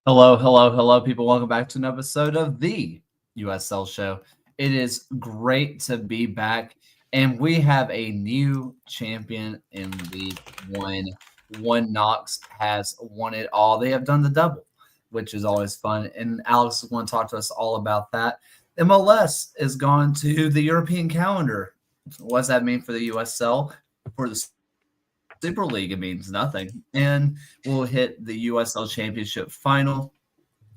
Hello, hello, hello, people. Welcome back to an episode of the USL Show. It is great to be back, and we have a new champion in League One. One Knox has won it all. They have done the double, which is always fun. And Alex is going to talk to us all about that. MLS is gone to the European calendar. What does that mean for the USL? For the Super League, it means nothing. And we'll hit the USL Championship final.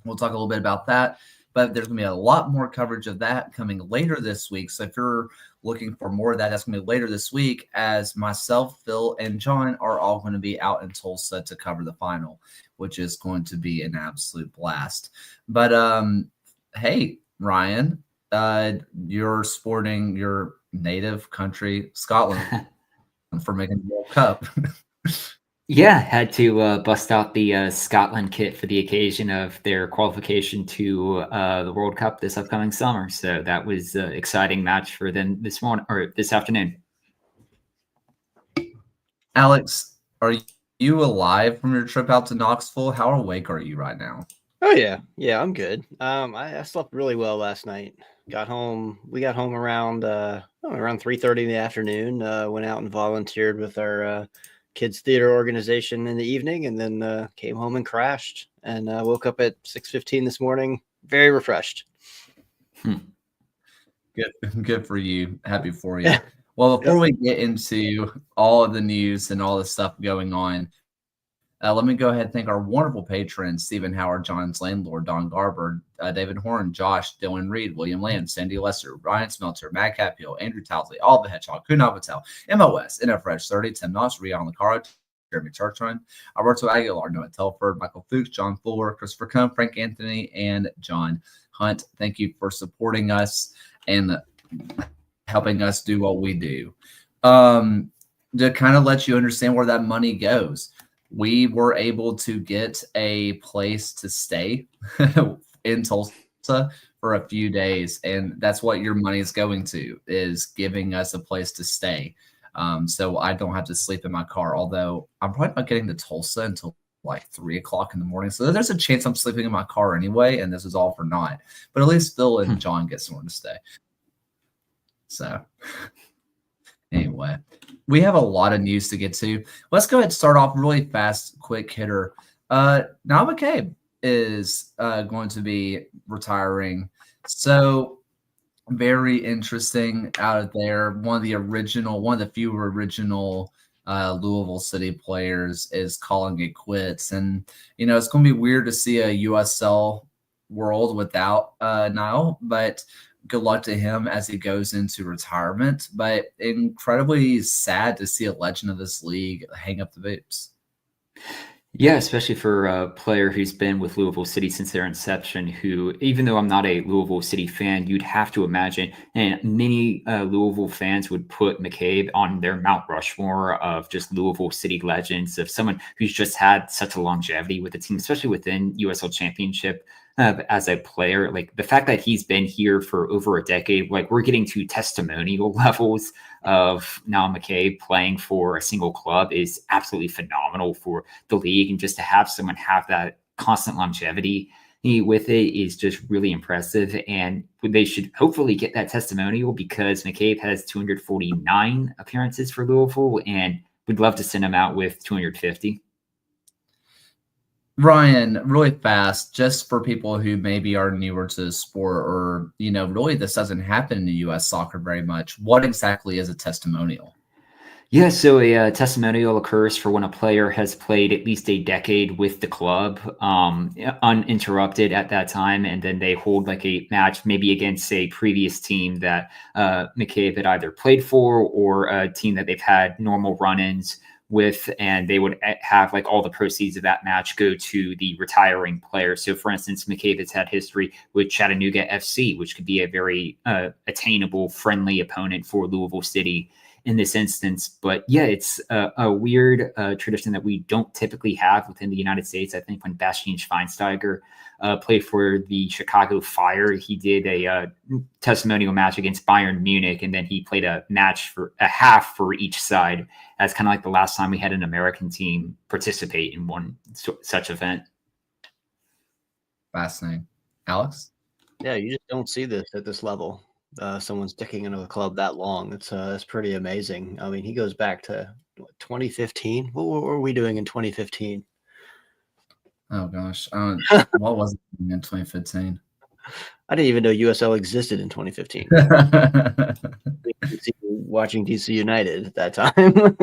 We'll talk a little bit about that. But there's going to be a lot more coverage of that coming later this week. So if you're looking for more of that, that's going to be later this week, as myself, Phil, and John are all going to be out in Tulsa to cover the final, which is going to be an absolute blast. But hey, Ryan, you're sporting your native country, Scotland, for making the World Cup. Yeah, had to bust out the Scotland kit for the occasion of their qualification to the World Cup this upcoming summer. So that was an exciting match for them this morning or this afternoon. Alex, are you alive from your trip out to Knoxville? How awake are you right now? Oh yeah, I'm good. I slept really well last night. We got home around 3:30 in the afternoon. Went out and volunteered with our kids theater organization in the evening, and then came home and crashed. And woke up at 6:15 this morning, very refreshed. Good for you. Happy for you. Well, before we get into all of the news and all the stuff going on, let me go ahead and thank our wonderful patrons: Stephen Howard, John's Landlord, Don Garber, David Horn, Josh, Dylan Reed, William Land, Sandy Lesser, Ryan Smelter, Matt Capio, Andrew Towsley, All the Hedgehog, Kunal Patel, MOS, NFresh 30, Tim Noss, Rion Licaro, Jeremy Churchman, Alberto Aguilar, Noah Telford, Michael Fuchs, John Fuller, Christopher Kuhn, Frank Anthony, and John Hunt. Thank you for supporting us and helping us do what we do. To kind of let you understand where that money goes, we were able to get a place to stay in Tulsa for a few days, and that's what your money is going to, is giving us a place to stay. So I don't have to sleep in my car, although I'm probably not getting to Tulsa until like 3 o'clock in the morning. So there's a chance I'm sleeping in my car anyway, and this is all for naught. But at least Phil and John get somewhere to stay. So anyway, we have a lot of news to get to. Let's go ahead and start off really fast, quick hitter. Now McCabe is going to be retiring. So very interesting out of there. One of the few original Louisville City players is calling it quits. And, it's going to be weird to see a USL world without Niall, but good luck to him as he goes into retirement. But incredibly sad to see a legend of this league hang up the boots. Yeah, especially for a player who's been with Louisville City since their inception, who, even though I'm not a Louisville City fan, you'd have to imagine, and many Louisville fans would put McCabe on their Mount Rushmore of just Louisville City legends, of someone who's just had such a longevity with the team, especially within USL Championship. As a player, like the fact that he's been here for over a decade, like we're getting to testimonial levels of Niall McCabe playing for a single club is absolutely phenomenal for the league. And just to have someone have that constant longevity with it is just really impressive. And they should hopefully get that testimonial, because McCabe has 249 appearances for Louisville, and we'd love to send him out with 250. Ryan, really fast, just for people who maybe are newer to the sport, or, really this doesn't happen in the U.S. soccer very much. What exactly is a testimonial? Yeah, so a testimonial occurs for when a player has played at least a decade with the club, uninterrupted at that time, and then they hold like a match maybe against a previous team that McCabe had either played for, or a team that they've had normal run-ins with, and they would have like all the proceeds of that match go to the retiring player. So for instance, McCabe has had history with Chattanooga FC, which could be a very attainable, friendly opponent for Louisville City in this instance. But yeah, it's a weird tradition that we don't typically have within the United States. I think when Bastian Schweinsteiger played for the Chicago Fire, he did a testimonial match against Bayern Munich, and then he played a match for a half for each side. That's kind of like the last time we had an American team participate in one such event. Fascinating. Alex? Yeah, you just don't see this at this level. Someone sticking into the club that long. It's pretty amazing. I mean, he goes back to 2015. What were we doing in 2015? Oh gosh. What was it in 2015? I didn't even know USL existed in 2015. Watching DC United at that time.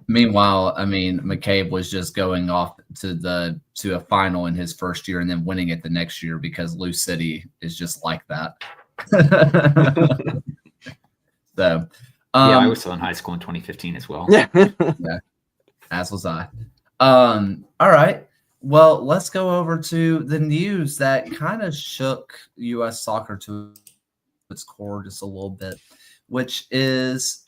Meanwhile, I mean, McCabe was just going off to a final in his first year and then winning it the next year because Lou City is just like that. So, yeah, I was still in high school in 2015 as well. Yeah, as was I. All right. Well, let's go over to the news that kind of shook U.S. soccer to its core just a little bit, which is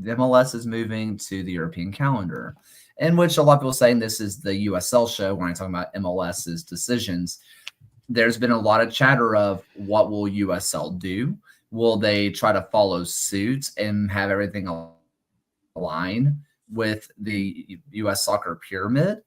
the MLS is moving to the European calendar, in which a lot of people are saying this is the USL show when I'm talking about MLS's decisions. There's been a lot of chatter of what will USL do? Will they try to follow suit and have everything align with the U.S. soccer pyramid?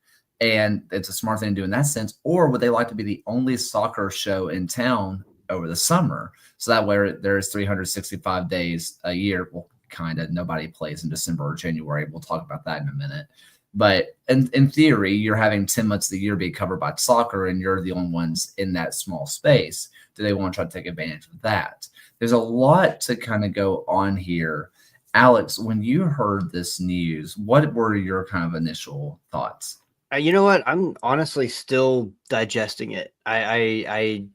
And it's a smart thing to do in that sense. Or would they like to be the only soccer show in town over the summer? So that way there's 365 days a year. Well, kind of. Nobody plays in December or January. We'll talk about that in a minute. But in theory, you're having 10 months of the year be covered by soccer, and you're the only ones in that small space. Do they want to try to take advantage of that? There's a lot to kind of go on here. Alex, when you heard this news, what were your kind of initial thoughts? You know what? I'm honestly still digesting it. I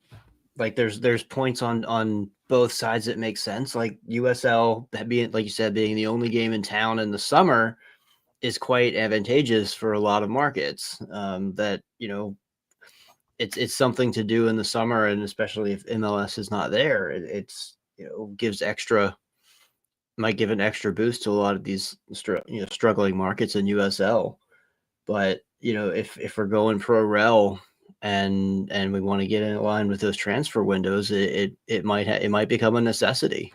like there's points on both sides that make sense. Like USL being, like you said, being the only game in town in the summer is quite advantageous for a lot of markets. That, you know, it's something to do in the summer, and especially if MLS is not there, it's, you know, might give an extra boost to a lot of these struggling markets in USL. But, you know, if we're going pro rel and we want to get in line with those transfer windows, it might become a necessity.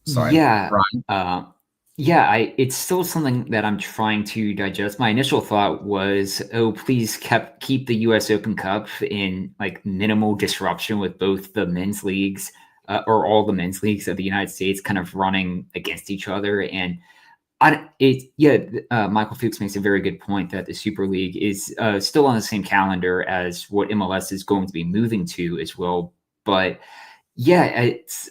Sorry, yeah, Brian. it's still something that I'm trying to digest. My initial thought was, oh, please keep the U.S. Open Cup in like minimal disruption with both the men's leagues or all the men's leagues of the United States kind of running against each other. And Michael Fuchs makes a very good point that the Super League is still on the same calendar as what MLS is going to be moving to as well. But yeah, it's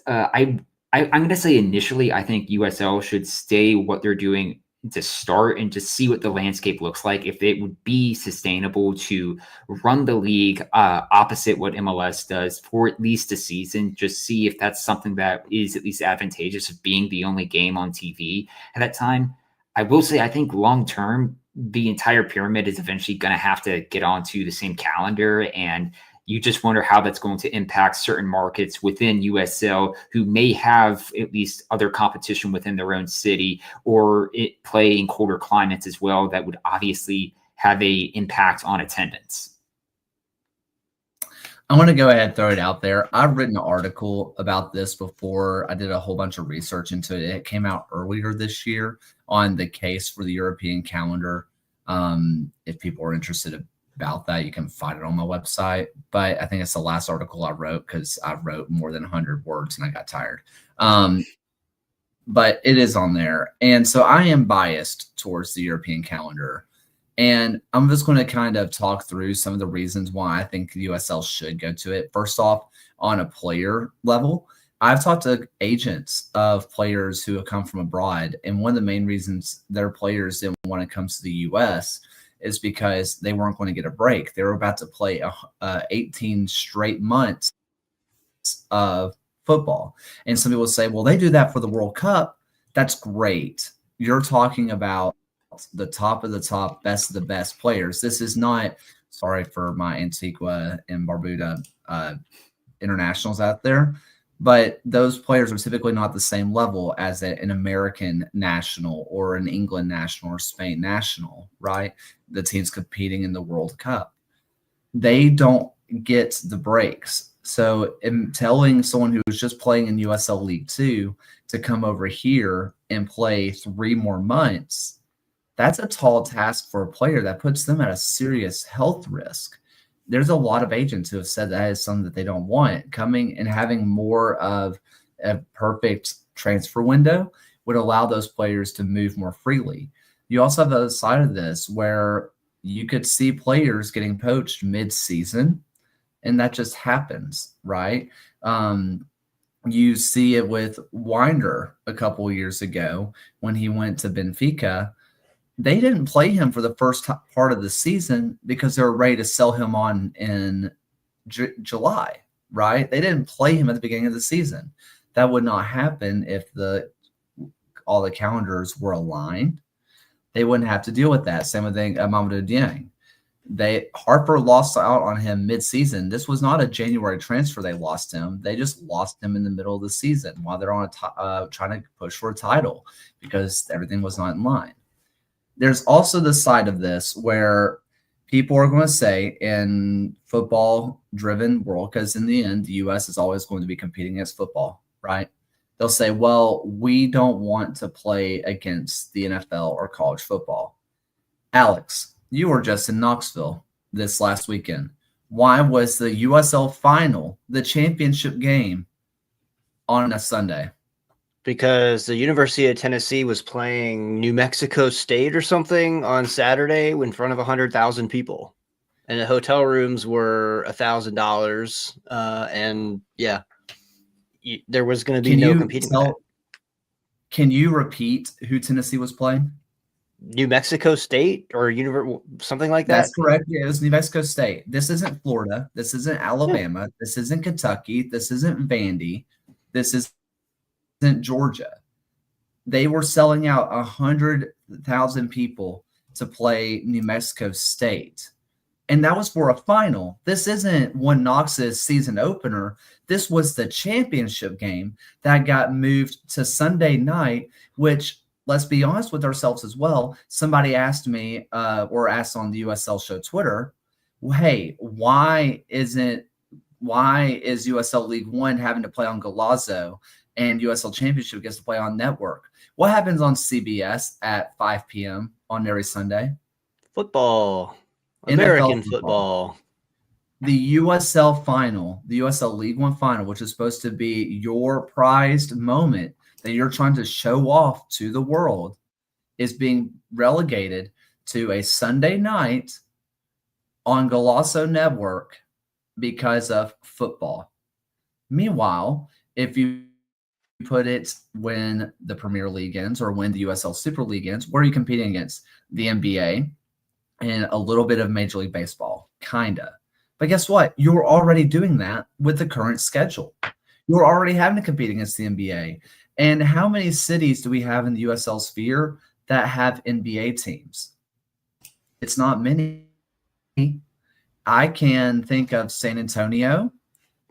I'm going to say initially, I think USL should stay what they're doing to start and just see what the landscape looks like. If it would be sustainable to run the league opposite what MLS does for at least a season, just see if that's something that is at least advantageous of being the only game on TV at that time. I will say, I think long term, the entire pyramid is eventually going to have to get onto the same calendar, and you just wonder how that's going to impact certain markets within USL who may have at least other competition within their own city or play in colder climates as well. That would obviously have an impact on attendance. I want to go ahead and throw it out there. I've written an article about this before. I did a whole bunch of research into it. It came out earlier this year on the case for the European calendar. If people are interested about that, you can find it on my website. But I think it's the last article I wrote because I wrote more than 100 words and I got tired. But it is on there. And so I am biased towards the European calendar. And I'm just going to kind of talk through some of the reasons why I think the USL should go to it. First off, on a player level, I've talked to agents of players who have come from abroad. And one of the main reasons their players didn't want to come to the U.S. is because they weren't going to get a break. They were about to play 18 straight months of football. And some people say, well, they do that for the World Cup. That's great. You're talking about the top of the top, best of the best players. This is not, sorry for my Antigua and Barbuda internationals out there, but those players are typically not the same level as an American national or an England national or Spain national, right? The teams competing in the World Cup. They don't get the breaks. So in telling someone who was just playing in USL League 2 to come over here and play 3 more months, That's a tall task for a player that puts them at a serious health risk. There's a lot of agents who have said that is something that they don't want. Coming and having more of a perfect transfer window would allow those players to move more freely. You also have the other side of this where you could see players getting poached mid-season, and that just happens, right? You see it with Winder a couple of years ago when he went to Benfica. They didn't play him for the first part of the season because they were ready to sell him on in July, right? They didn't play him at the beginning of the season. That would not happen if all the calendars were aligned. They wouldn't have to deal with that. Same with Mamadou Dieng. Harper lost out on him mid-season. This was not a January transfer. They lost him. They just lost him in the middle of the season while they're on trying to push for a title because everything was not in line. There's also the side of this where people are going to say in football-driven world, because in the end, the U.S. is always going to be competing against football, right? They'll say, well, we don't want to play against the NFL or college football. Alex, you were just in Knoxville this last weekend. Why was the USL final, the championship game, on a Sunday? Because the University of Tennessee was playing New Mexico State or something on Saturday in front of 100,000 people. And the hotel rooms were $1,000. And yeah, there was going to be no competing with that. Can you repeat who Tennessee was playing? New Mexico State or something like that? That's correct. Yeah, it was New Mexico State. This isn't Florida. This isn't Alabama. Yeah. This isn't Kentucky. This isn't Vandy. This isn't Georgia. They were selling out 100,000 people to play New Mexico State. And that was for a final. This isn't one Knox's season opener. This was the championship game that got moved to Sunday night, which, let's be honest with ourselves as well. Somebody asked me or asked on the USL Show Twitter, hey, why is USL League One having to play on Golazo and USL Championship gets to play on network? What happens on CBS at 5 p.m. on every Sunday? Football. American football. The USL final, the USL League One final, which is supposed to be your prized moment that you're trying to show off to the world, is being relegated to a Sunday night on Golazo Network because of football. Meanwhile, if you put it when the Premier League ends or when the USL Super League ends, where are you competing against? The NBA and a little bit of Major League Baseball, kinda. But guess what? You're already doing that with the current schedule. You're already having to compete against the NBA. And how many cities do we have in the USL sphere that have NBA teams? It's not many. I can think of San Antonio,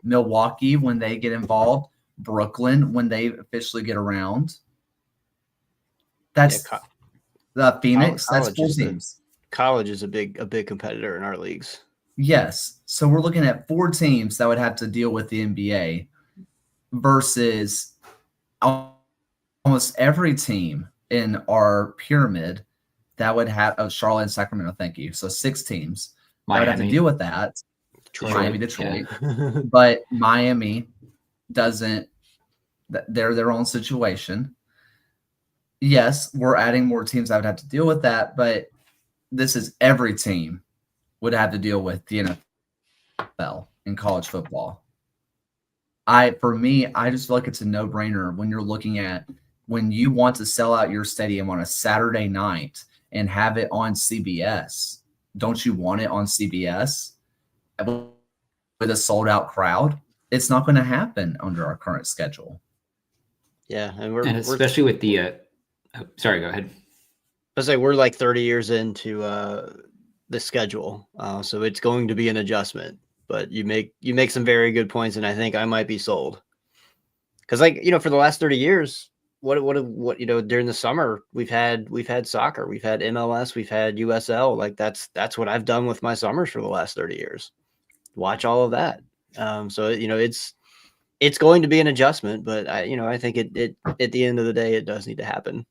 Milwaukee when they get involved, Brooklyn when they officially get around. That's the Phoenix. That's 4 teams. College is a big competitor in our leagues. Yes. So we're looking at 4 teams that would have to deal with the NBA versus almost every team in our pyramid that would have Charlotte and Sacramento. Thank you. So 6 teams that would have to deal with that. Detroit. Yeah. But Miami doesn't. They're their own situation. Yes, we're adding more teams that would have to deal with that, but this is every team would have to deal with the NFL in college football. For me, I just feel like it's a no-brainer when you're looking at when you want to sell out your stadium on a Saturday night and have it on CBS. Don't you want it on CBS with a sold-out crowd? It's not going to happen under our current schedule. Yeah, and especially with the sorry, go ahead. I say we're like 30 years into the schedule, so it's going to be an adjustment. But you make some very good points, and I think I might be sold. Because for the last 30 years, what during the summer we've had soccer, we've had MLS, we've had USL. Like that's what I've done with my summers for the last 30 years. Watch all of that. So it's going to be an adjustment, but I think it at the end of the day it does need to happen.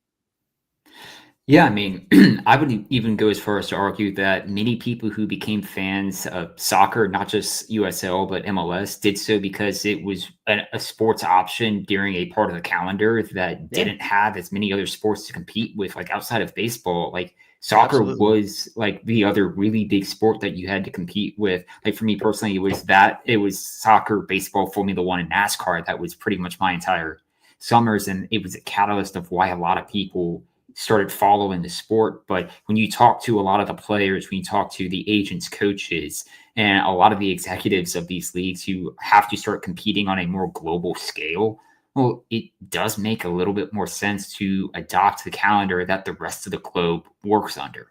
Yeah, I mean, I would even go as far as to argue that many people who became fans of soccer, not just USL, but MLS, did so because it was a sports option during a part of the calendar that Yeah, didn't have as many other sports to compete with, like outside of baseball. Like soccer absolutely. was like the other really big sport that you had to compete with. Like for me personally, it was soccer, baseball, Formula One, and NASCAR. That was pretty much my entire summers, and it was a catalyst of why a lot of people started following the sport. But when you talk to a lot of the players, when you talk to the agents, coaches, and a lot of the executives of these leagues who have to start competing on a more global scale, well, it does make a little bit more sense to adopt the calendar that the rest of the globe works under.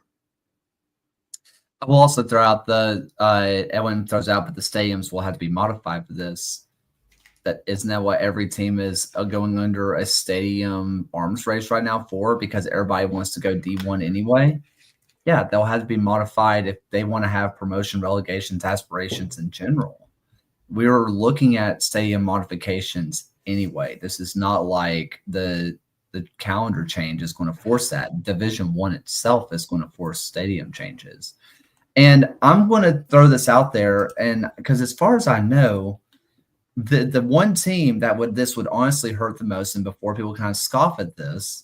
I will also throw out Edwin throws out, but the stadiums will have to be modified for this. That isn't that what every team is going under a stadium arms race right now for, because everybody wants to go D1 anyway. Yeah, they'll have to be modified if they want to have promotion, relegations, aspirations in general. We were looking at stadium modifications anyway. This is not like the calendar change is going to force that. Division One itself is going to force stadium changes. And I'm going to throw this out there, and because as far as I know, the one team that would honestly hurt the most, and before people kind of scoff at this,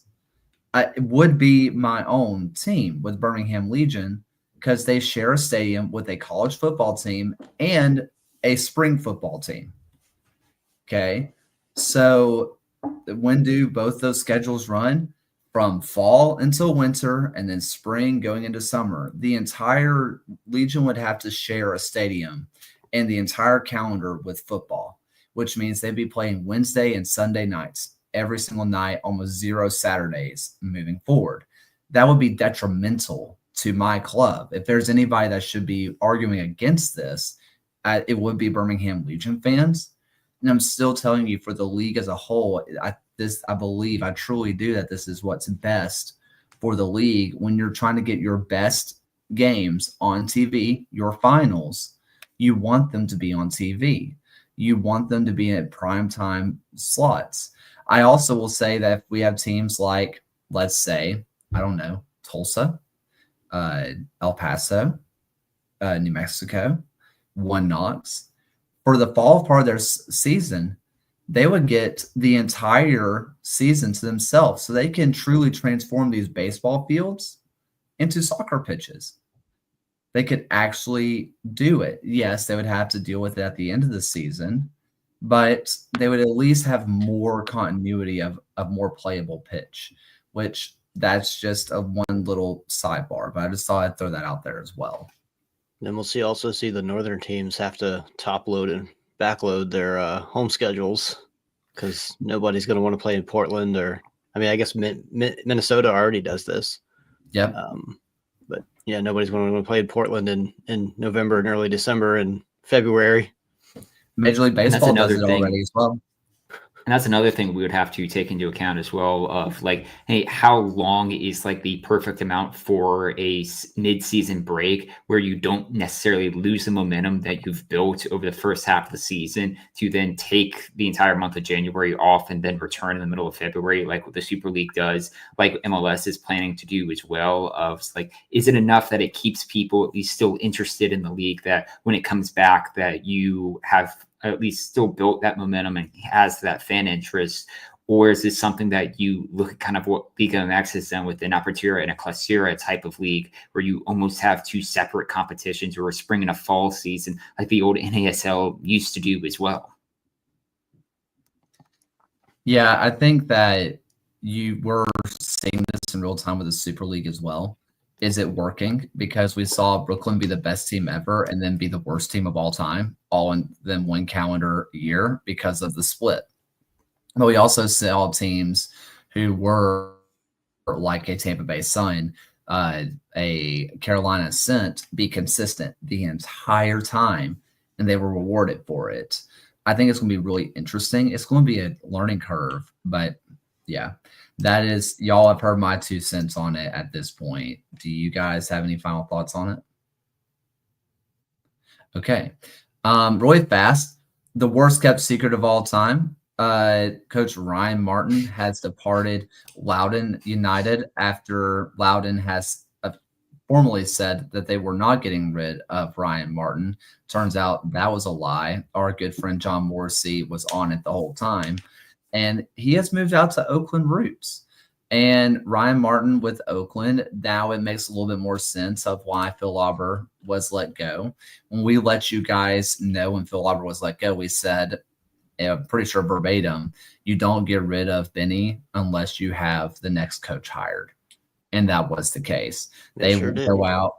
it would be my own team with Birmingham Legion, because they share a stadium with a college football team and a spring football team. Okay, so when do both those schedules run? From fall until winter, and then spring going into summer. The entire Legion would have to share a stadium and the entire calendar with football, which means they'd be playing Wednesday and Sunday nights every single night, almost 0 Saturdays moving forward. That would be detrimental to my club. If there's anybody that should be arguing against this, it would be Birmingham Legion fans. And I'm still telling you, for the league as a whole, I believe, I truly do, that this is what's best for the league. When you're trying to get your best games on TV, your finals, you want them to be on TV. You want them to be at primetime slots. I also will say that if we have teams like, let's say, I don't know, Tulsa, El Paso, New Mexico, One Knox, for the fall part of their season, they would get the entire season to themselves, so they can truly transform these baseball fields into soccer pitches. They could actually do it. Yes, they would have to deal with it at the end of the season, but they would at least have more continuity of more playable pitch, which that's just a one little sidebar, but I just thought I'd throw that out there as well. Then we'll also see the northern teams have to top load and backload their home schedules, because nobody's going to want to play in Portland, or I guess Minnesota already does this. Yep. But yeah, nobody's going to want to play in Portland in November and early December and February. Major League Baseball does it already as well. And that's another thing we would have to take into account as well, of like, hey, how long is like the perfect amount for a mid-season break where you don't necessarily lose the momentum that you've built over the first half of the season to then take the entire month of January off and then return in the middle of February, like what the Super League does, like MLS is planning to do as well. Of like, is it enough that it keeps people at least still interested in the league, that when it comes back that you have at least still built that momentum and has that fan interest? Or is this something that you look at kind of what Liga MX has done with an Apertura and a Clausura type of league, where you almost have two separate competitions, or a spring and a fall season, like the old NASL used to do as well? Yeah, I think that you were seeing this in real time with the Super League as well. Is it working? Because we saw Brooklyn be the best team ever and then be the worst team of all time, all in then one calendar year because of the split. But we also saw teams who were like a Tampa Bay Sun, a Carolina Ascent, be consistent the entire time, and they were rewarded for it. I think it's going to be really interesting. It's going to be a learning curve, but yeah. That is, y'all have heard my 2 cents on it at this point. Do you guys have any final thoughts on it? Okay. Really fast. The worst kept secret of all time. Coach Ryan Martin has departed Loudoun United after Loudoun has formally said that they were not getting rid of Ryan Martin. Turns out that was a lie. Our good friend John Morrissey was on it the whole time. And he has moved out to Oakland Roots. And Ryan Martin with Oakland, now it makes a little bit more sense of why Phil Lauber was let go. When we let you guys know when Phil Lauber was let go, we said, I'm pretty sure verbatim, you don't get rid of Benny unless you have the next coach hired. And that was the case. They sure would go out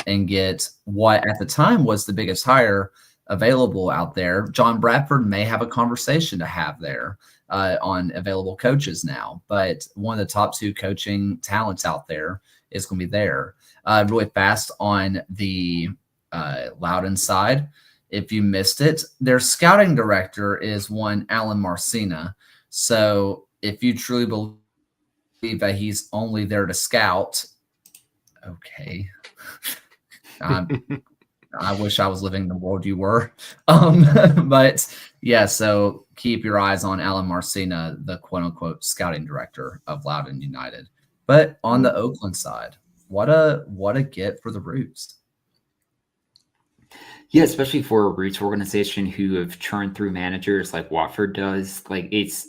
and get what at the time was the biggest hire available out there. John Bradford may have a conversation to have there on available coaches now, but one of the top 2 coaching talents out there is going to be there. Really fast on the Loudoun side. If you missed it, their scouting director is one Alan Marcina. So if you truly believe that he's only there to scout, okay. I wish I was living in the world you were. But yeah, so keep your eyes on Alan Marcina, the quote unquote scouting director of Loudoun United. But on the Oakland side, what a get for the Roots. Yeah, especially for a Roots organization who have churned through managers like Watford does. Like it's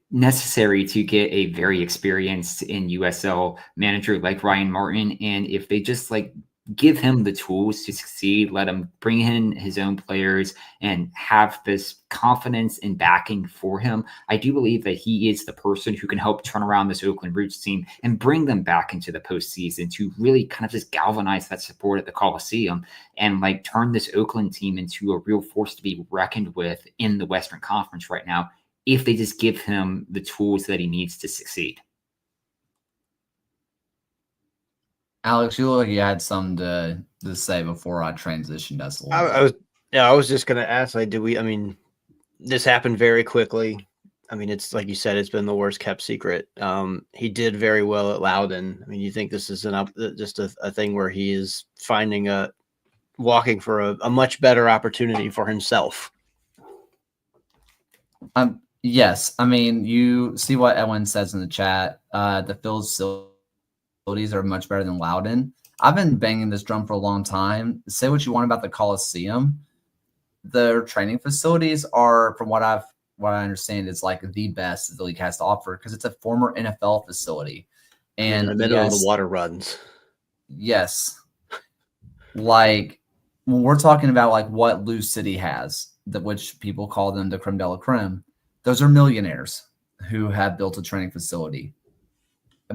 necessary to get a very experienced in USL manager like Ryan Martin. And if they just like give him the tools to succeed, let him bring in his own players and have this confidence and backing for him, I do believe that he is the person who can help turn around this Oakland Roots team and bring them back into the postseason to really kind of just galvanize that support at the Coliseum and like turn this Oakland team into a real force to be reckoned with in the Western Conference right now, if they just give him the tools that he needs to succeed. Alex, you look like you had something to say before I transitioned us a little bit. I was just going to ask, like, this happened very quickly. I mean, it's like you said, it's been the worst kept secret. He did very well at Loudoun. I mean, you think this is just a thing where he is walking for a much better opportunity for himself? Yes. I mean, you see what Edwin says in the chat. The facilities are much better than Loudoun. I've been banging this drum for a long time. Say what you want about the Coliseum. Their training facilities are, from what I understand, is like the best the league has to offer because it's a former NFL facility. And in the middle of the water runs. Yes. Like when we're talking about like what Lou City has, which people call them the creme de la creme, those are millionaires who have built a training facility.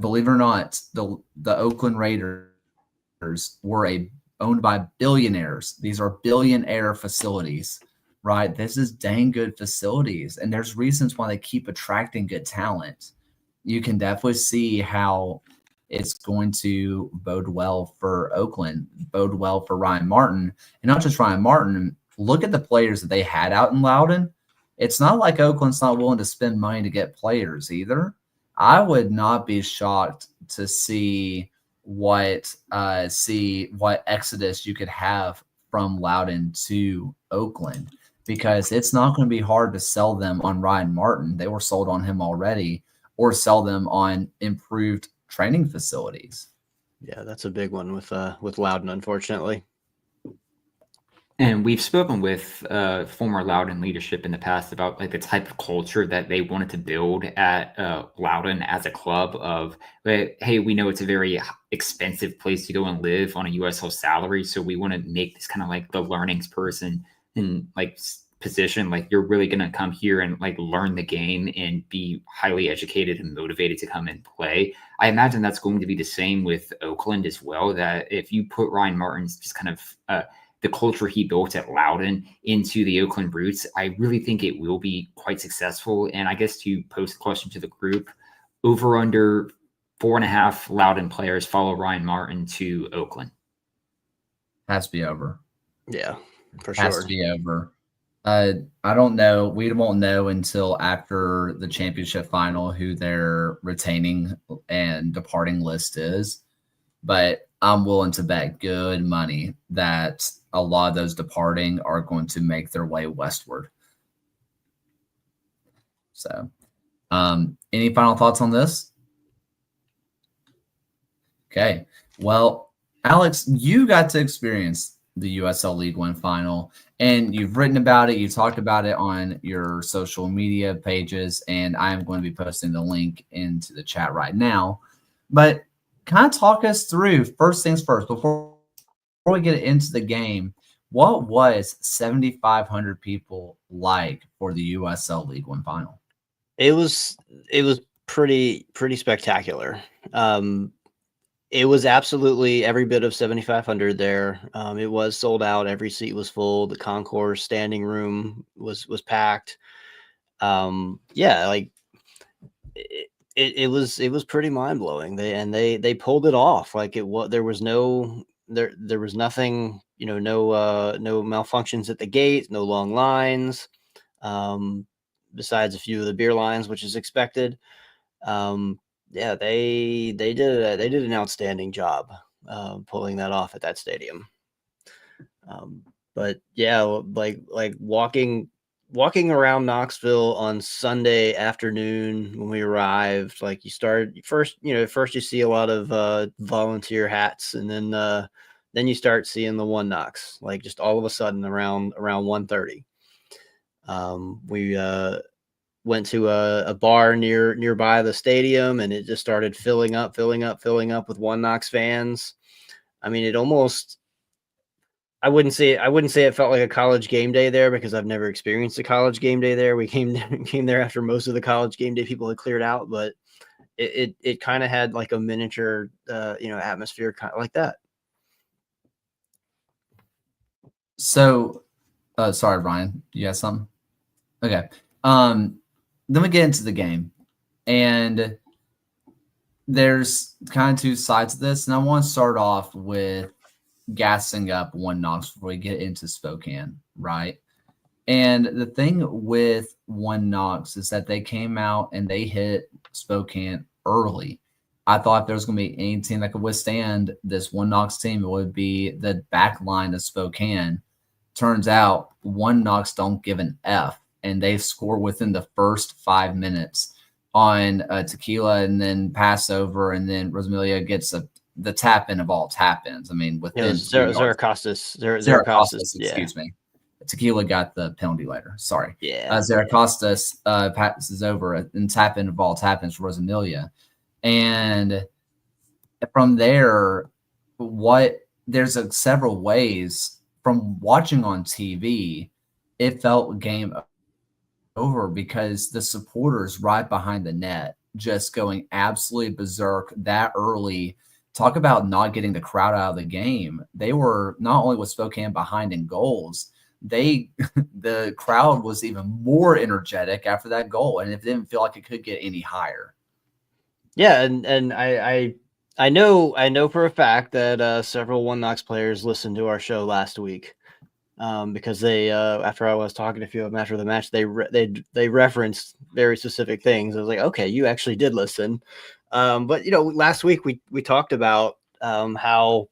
Believe it or not, the Oakland Raiders were owned by billionaires. These are billionaire facilities, right? This is dang good facilities, and there's reasons why they keep attracting good talent. You can definitely see how it's going to bode well for Oakland, bode well for Ryan Martin, and not just Ryan Martin. Look at the players that they had out in Loudoun. It's not like Oakland's not willing to spend money to get players either. I would not be shocked to see what exodus you could have from Loudoun to Oakland, because it's not going to be hard to sell them on Ryan Martin. They were sold on him already, or sell them on improved training facilities. Yeah, that's a big one with Loudoun, unfortunately. And we've spoken with former Loudoun leadership in the past about like the type of culture that they wanted to build at Loudoun as a club of, hey, we know it's a very expensive place to go and live on a USL salary. So we want to make this kind of like the learnings person in like position. Like you're really going to come here and like learn the game and be highly educated and motivated to come and play. I imagine that's going to be the same with Oakland as well, that if you put Ryan Martin's just kind of the culture he built at Loudoun into the Oakland Roots, I really think it will be quite successful. And I guess to pose the question to the group, over under 4.5 Loudoun players follow Ryan Martin to Oakland. Has to be over. Yeah, for sure. Has to be over. I don't know. We won't know until after the championship final who their retaining and departing list is. But I'm willing to bet good money that a lot of those departing are going to make their way westward. So, any final thoughts on this? Okay. Well, Alex, you got to experience the USL League One final, and you've written about it. You talked about it on your social media pages, and I am going to be posting the link into the chat right now. But kind of talk us through, first things first, before we get into the game, what was 7,500 people like for the USL League One final? It was pretty spectacular. It was absolutely every bit of 7,500 there. It was sold out. Every seat was full. The concourse standing room was packed. Yeah, like it was pretty mind blowing. They pulled it off. Like there was nothing, no malfunctions at the gate, no long lines. Besides a few of the beer lines, which is expected. Yeah, they did an outstanding job pulling that off at that stadium. But yeah, like walking around Knoxville on Sunday afternoon when we arrived, like first you see a lot of volunteer hats, and then you start seeing the One Knox, like just all of a sudden around 1:30. We went to a bar nearby the stadium, and it just started filling up with One Knox fans. I mean, it almost, I wouldn't say it felt like a college game day there, because I've never experienced a college game day there. We came there after most of the college game day people had cleared out, but it kind of had like a miniature atmosphere kind of like that. So, sorry, Brian, you got something? Okay. Then we get into the game, and there's kind of two sides of this. And I want to start off with gassing up One Knox before we get into Spokane, right? And the thing with One Knox is that they came out and they hit Spokane early. I thought if there was going to be any team that could withstand this One Knox team, it would be the back line of Spokane. Turns out One Knox don't give an F, and they score within the first 5 minutes on Tequila, and then pass over, and then Rosamilia gets the tap in of all tap ins. I mean, within Zaracostas, excuse me. Tequila got the penalty later. Sorry. Yeah. Zaracostas passes over and tap in of all tap ins for Rosamilia. And from there, there's several ways from watching on TV, it felt game over, because the supporters right behind the net just going absolutely berserk that early. Talk about not getting the crowd out of the game. They were, not only was Spokane behind in goals, the crowd was even more energetic after that goal, and it didn't feel like it could get any higher. Yeah, and I know for a fact that several One Knox players listened to our show last week. Because they after I was talking to a few of them after the match, they referenced very specific things. I was like, okay, you actually did listen. But last week we talked about how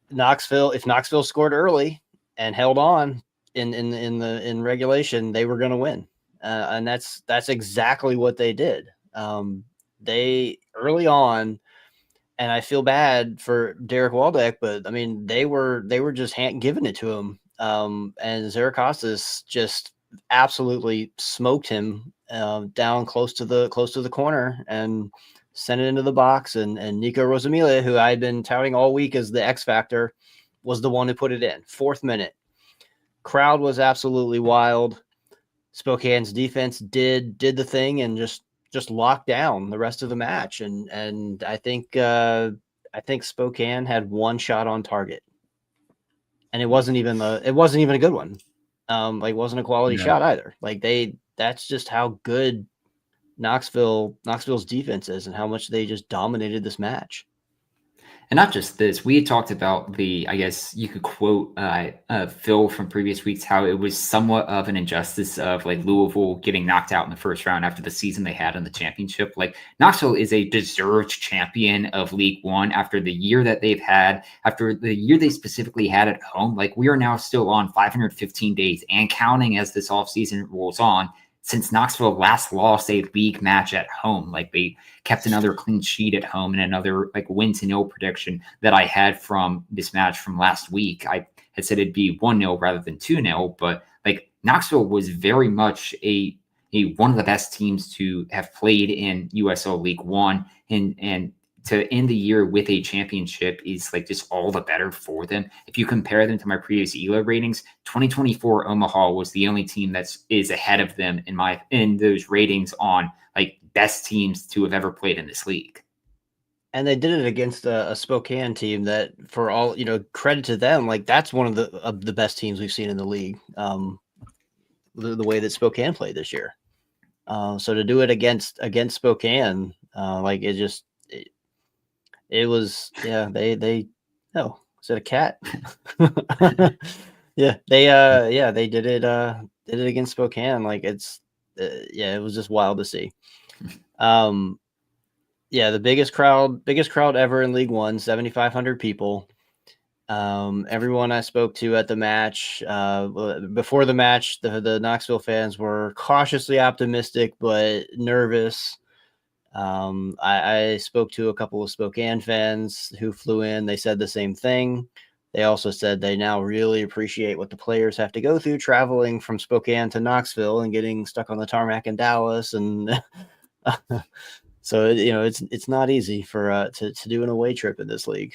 if Knoxville scored early and held on in regulation, they were going to win, and that's exactly what they did. They early on. And I feel bad for Derek Waldeck, but I mean, they were just giving it to him. And Zaracostas just absolutely smoked him down close to the corner and sent it into the box. And Nico Rosamilia, who I had been touting all week as the X factor, was the one who put it in. 4th minute. Crowd was absolutely wild. Spokane's defense did the thing and just locked down the rest of the match, and I think Spokane had one shot on target, and it wasn't even a good one. Like, wasn't a quality shot either. Like, that's just how good Knoxville's defense is, and how much they just dominated this match. And not just this, we had talked about I guess you could quote Phil from previous weeks, how it was somewhat of an injustice of like Louisville getting knocked out in the first round after the season they had in the championship. Like, Knoxville is a deserved champion of League One after the year that they've had, after the year they specifically had at home. Like, we are now still on 515 days and counting as this offseason rolls on. since Knoxville last lost a league match at home. Like they kept another clean sheet at home and another like 1-0 prediction that I had from this match from last week. I had said it'd be 1-0 rather than 2-0, but like Knoxville was very much a one of the best teams to have played in USL League One, and to end the year with a championship is like just all the better for them. If you compare them to my previous ELO ratings, 2024 Omaha was the only team is ahead of them in those ratings on like best teams to have ever played in this league. And they did it against a Spokane team that, for all, credit to them, like that's one of the best teams we've seen in the league. The way that Spokane played this year. So to do it against Spokane, like it was, yeah, they oh, is it a cat? Yeah, they did it against Spokane. Like it was just wild to see. Yeah, the biggest crowd ever in League One, 7,500 people. Everyone I spoke to at the match, before the match, the Knoxville fans were cautiously optimistic but nervous. I spoke to a couple of Spokane fans who flew in. They said the same thing. They also said they now really appreciate what the players have to go through traveling from Spokane to Knoxville and getting stuck on the tarmac in Dallas. And so, it's not easy for to do an away trip in this league.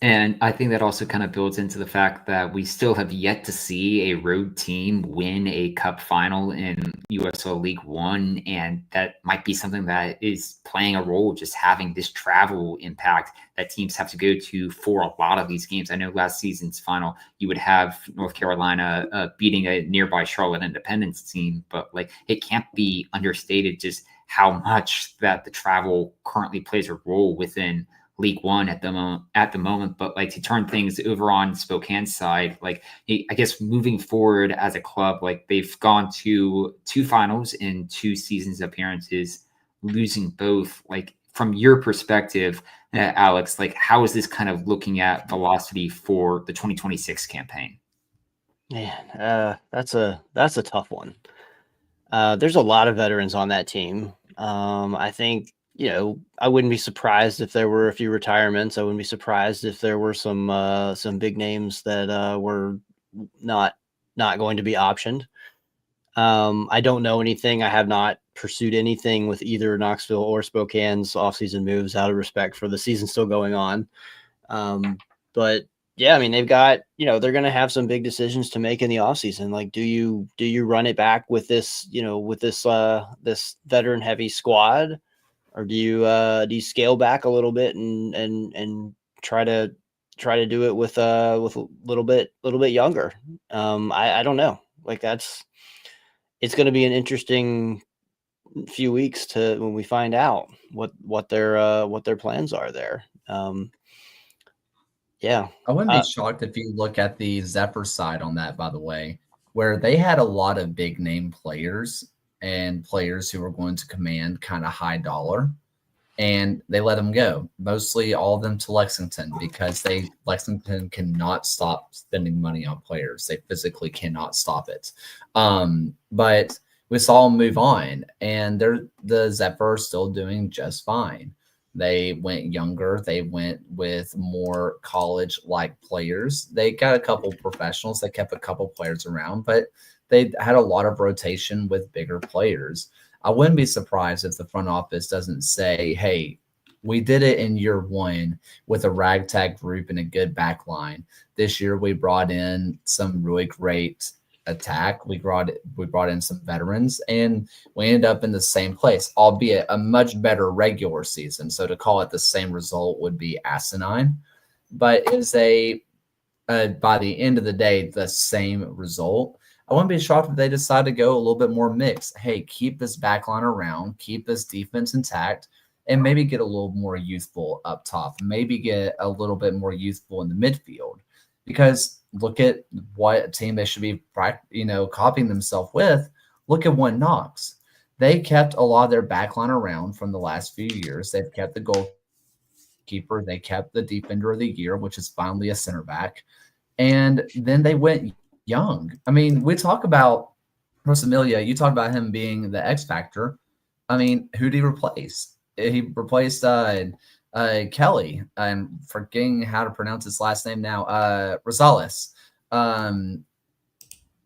And I think that also kind of builds into the fact that we still have yet to see a road team win a cup final in USL League One. And that might be something that is playing a role, just having this travel impact that teams have to go to for a lot of these games. I know last season's final, you would have North Carolina beating a nearby Charlotte Independence team, but like it can't be understated just how much that the travel currently plays a role within League One at the moment. But like to turn things over on Spokane's side, like I guess moving forward as a club, like they've gone to 2 finals in 2 seasons appearances, losing both. Like from your perspective, Alex, like how is this kind of looking at velocity for the 2026 campaign? Man, that's a tough one. There's a lot of veterans on that team. I think, I wouldn't be surprised if there were a few retirements. I wouldn't be surprised if there were some big names that were not going to be optioned. I don't know anything. I have not pursued anything with either Knoxville or Spokane's offseason moves out of respect for the season still going on. But yeah, I mean, they've got, they're going to have some big decisions to make in the offseason. Like, do you run it back with this, this veteran heavy squad? Or do you scale back a little bit and try to do it with a little bit younger? I don't know. Like it's going to be an interesting few weeks to when we find out what their plans are there. Yeah, I wouldn't be shocked if you look at the Zephyr side on that, by the way, where they had a lot of big name players and players who were going to command kind of high dollar, and they let them go. Mostly all of them to Lexington because Lexington cannot stop spending money on players. They physically cannot stop it. But we saw them move on, and the Zephyr are still doing just fine. They went younger. They went with more college-like players. They got a couple professionals. They kept a couple players around, but they had a lot of rotation with bigger players. I wouldn't be surprised if the front office doesn't say, hey, we did it in year 1 with a ragtag group and a good back line. This year we brought in some really great attack. We brought in some veterans, and we ended up in the same place, albeit a much better regular season. So to call it the same result would be asinine, but it's by the end of the day, the same result. I wouldn't be shocked if they decide to go a little bit more mixed. Hey, keep this back line around, keep this defense intact, and maybe get a little more youthful up top. Maybe get a little bit more youthful in the midfield. Because look at what team they should be, copying themselves with. Look at what Knox. They kept a lot of their back line around from the last few years. They've kept the goalkeeper. They kept the defender of the year, which is finally a center back. And then they went young. I mean, we talk about Rosamilia, you talked about him being the X factor. I mean, who did he replace? He replaced Kelly. I'm forgetting how to pronounce his last name now. Rosales.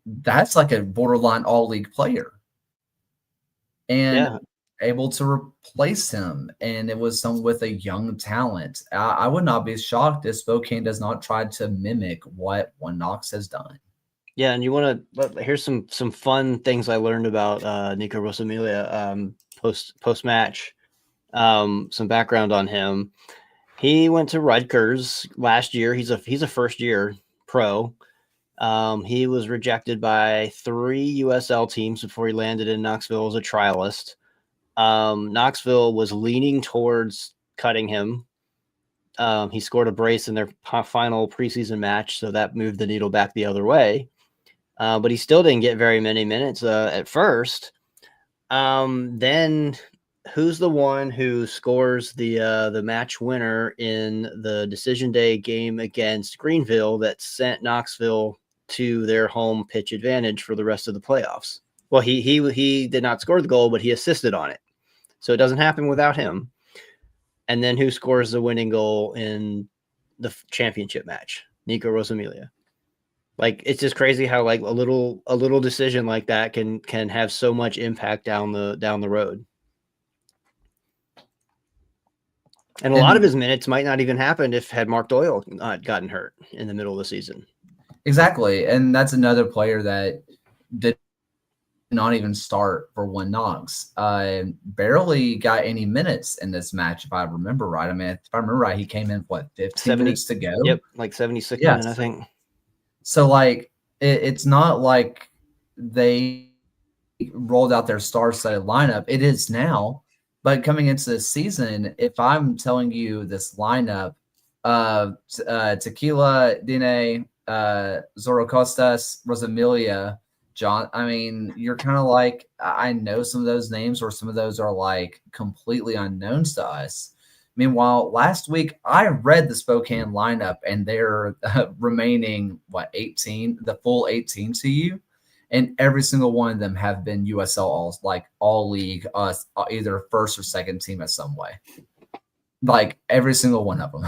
That's like a borderline all-league player. And able to replace him. And it was someone with a young talent. I would not be shocked if Spokane does not try to mimic what One Knox has done. Yeah, and you want to here's some fun things I learned about Nico Rosamilia post match. Some background on him. He went to Rutgers last year. He's a first year pro. He was rejected by 3 USL teams before he landed in Knoxville as a trialist. Knoxville was leaning towards cutting him. He scored a brace in their final preseason match, so that moved the needle back the other way. But he still didn't get very many minutes at first. Then who's the one who scores the match winner in the decision day game against Greenville that sent Knoxville to their home pitch advantage for the rest of the playoffs? Well, he did not score the goal, but he assisted on it. So it doesn't happen without him. And then who scores the winning goal in the championship match? Nico Rosamilia. Like, it's just crazy how like a little decision like that can have so much impact down the road. And a lot of his minutes might not even happen had Mark Doyle not gotten hurt in the middle of the season. Exactly. And that's another player that did not even start for One Knox. Barely got any minutes in this match, if I remember right. I mean, if I remember right, he came in, 15 minutes to go? Yep, like 76 minutes, I think. So, like, it's not like they rolled out their star-studded lineup. It is now. But coming into this season, if I'm telling you this lineup of Tequila, Dine, Zoro Costas, Rosamilia, John, I mean, you're kind of like, I know some of those names, or some of those are like completely unknowns to us. Meanwhile, last week I read the Spokane lineup, and they're remaining 18, the full 18 to you, and every single one of them have been USL all league, either first or second team in some way, like every single one of them,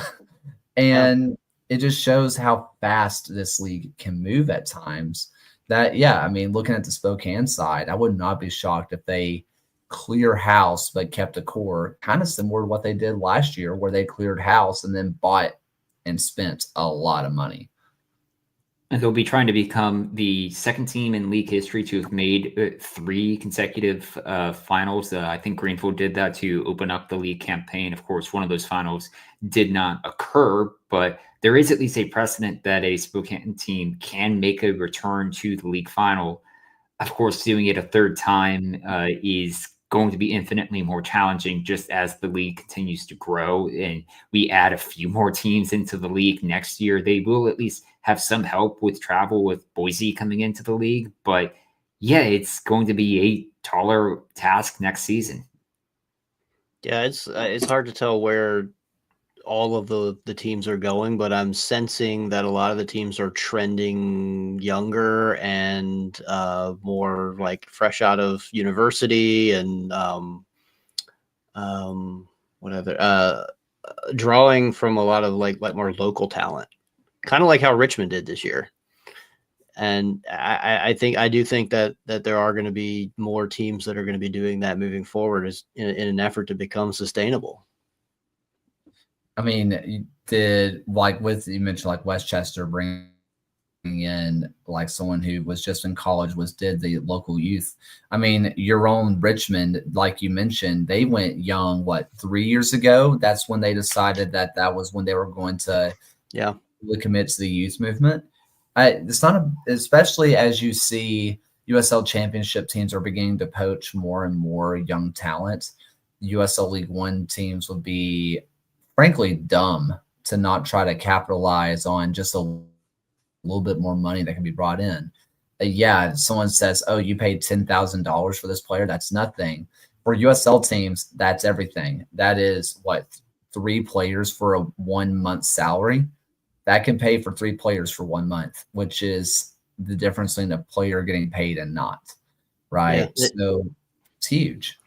and it just shows how fast this league can move at times. That, I mean, looking at the Spokane side, I would not be shocked if they clear house but kept a core, kind of similar to what they did last year, where they cleared house and then bought and spent a lot of money. And they'll be trying to become the second team in league history to have made 3 consecutive finals. I think Greenville did that to open up the league campaign. Of course, one of those finals did not occur, but there is at least a precedent that a Spokane team can make a return to the league final. Of course, doing it a third time is going to be infinitely more challenging, just as the league continues to grow and we add a few more teams into the league next year. They will at least have some help with travel, with Boise coming into the league. But it's going to be a taller task next season. Yeah, it's hard to tell where all of the teams are going, but I'm sensing that a lot of the teams are trending younger and more like fresh out of university and drawing from a lot of like more local talent, kind of like how Richmond did this year. And I do think that there are going to be more teams that are going to be doing that moving forward in an effort to become sustainable. I mean, you mentioned like Westchester bringing in like someone who was just in college, did the local youth. I mean, your own Richmond, like you mentioned, they went young, 3 years ago? That's when they decided that was when they were going to really commit to the youth movement. It's not especially as you see USL championship teams are beginning to poach more and more young talent. USL League One teams would be frankly dumb to not try to capitalize on just a little bit more money that can be brought in. Someone says, oh, you paid $10,000 for this player. That's nothing. For USL teams, that's everything. That is 3 players for a 1 month salary. That can pay for 3 players for 1 month, which is the difference between a player getting paid and not. right? Yeah. So it's huge.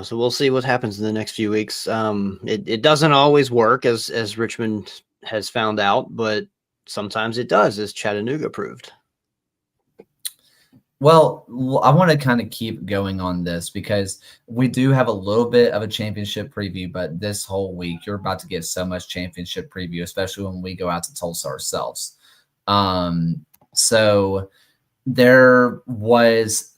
So we'll see what happens in the next few weeks. It doesn't always work, as Richmond has found out, but sometimes it does, as Chattanooga proved. Well, I want to kind of keep going on this because we do have a little bit of a championship preview, but this whole week you're about to get so much championship preview, especially when we go out to Tulsa ourselves. So there was,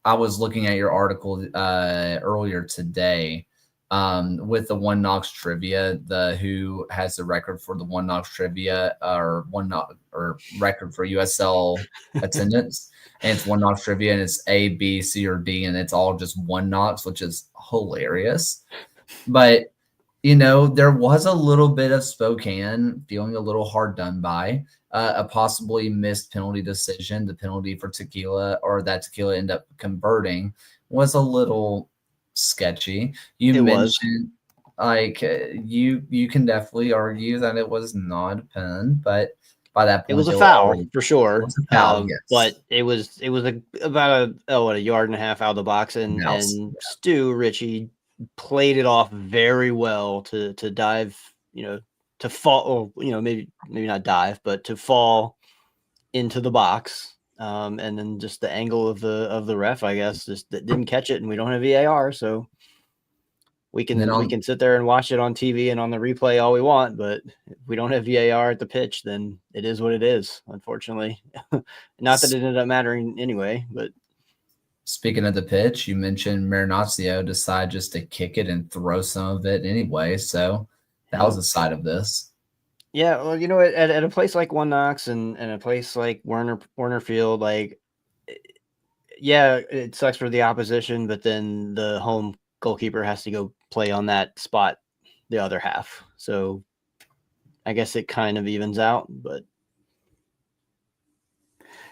I was looking at your article earlier today with the One Knox trivia, who has the record for the One Knox trivia or record for USL attendance. And it's One Knox trivia, and it's A, B, C, or D, and it's all just One Knox, which is hilarious. But, there was a little bit of Spokane feeling a little hard done by. A possibly missed penalty decision. The penalty for Tequila, or that Tequila ended up converting, was a little sketchy. You mentioned, you can definitely argue that it was not a pen, but by that point, it was a foul for sure. It was a foul, yes. But it was about a yard and a half out of the box, and Stu Ritchie played it off very well to dive, to fall, or maybe not dive, but to fall into the box, and then just the angle of the ref, I guess, just didn't catch it, and we don't have VAR, so we can sit there and watch it on TV and on the replay all we want, but if we don't have VAR at the pitch, then it is what it is, unfortunately. Not that it ended up mattering anyway, but. Speaking of the pitch, you mentioned Marinaccio decided just to kick it and throw some of it anyway, so that was a side of this. Yeah, well, at a place like One Knox and a place like Werner Field, it sucks for the opposition, but then the home goalkeeper has to go play on that spot the other half. So I guess it kind of evens out, but.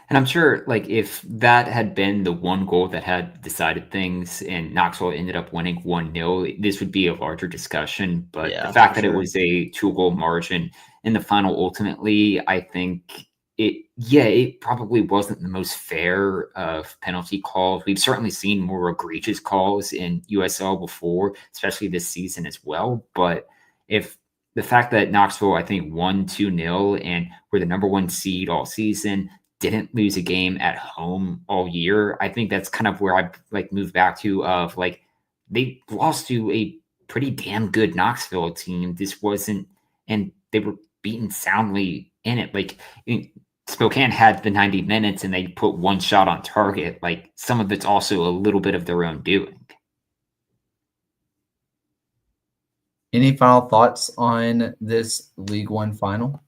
And I'm sure, if that had been the one goal that had decided things and Knoxville ended up winning 1-0, this would be a larger discussion. But the fact that it was a 2-goal margin in the final, ultimately, I think it probably wasn't the most fair of penalty calls. We've certainly seen more egregious calls in USL before, especially this season as well. But if the fact that Knoxville, I think, won 2-0 and were the number one seed all season, didn't lose a game at home all year, I think that's kind of where I move back to of they lost to a pretty damn good Knoxville team. This wasn't, and they were beaten soundly in it. Spokane had the 90 minutes and they put one shot on target. Some of it's also a little bit of their own doing. Any final thoughts on this League One final?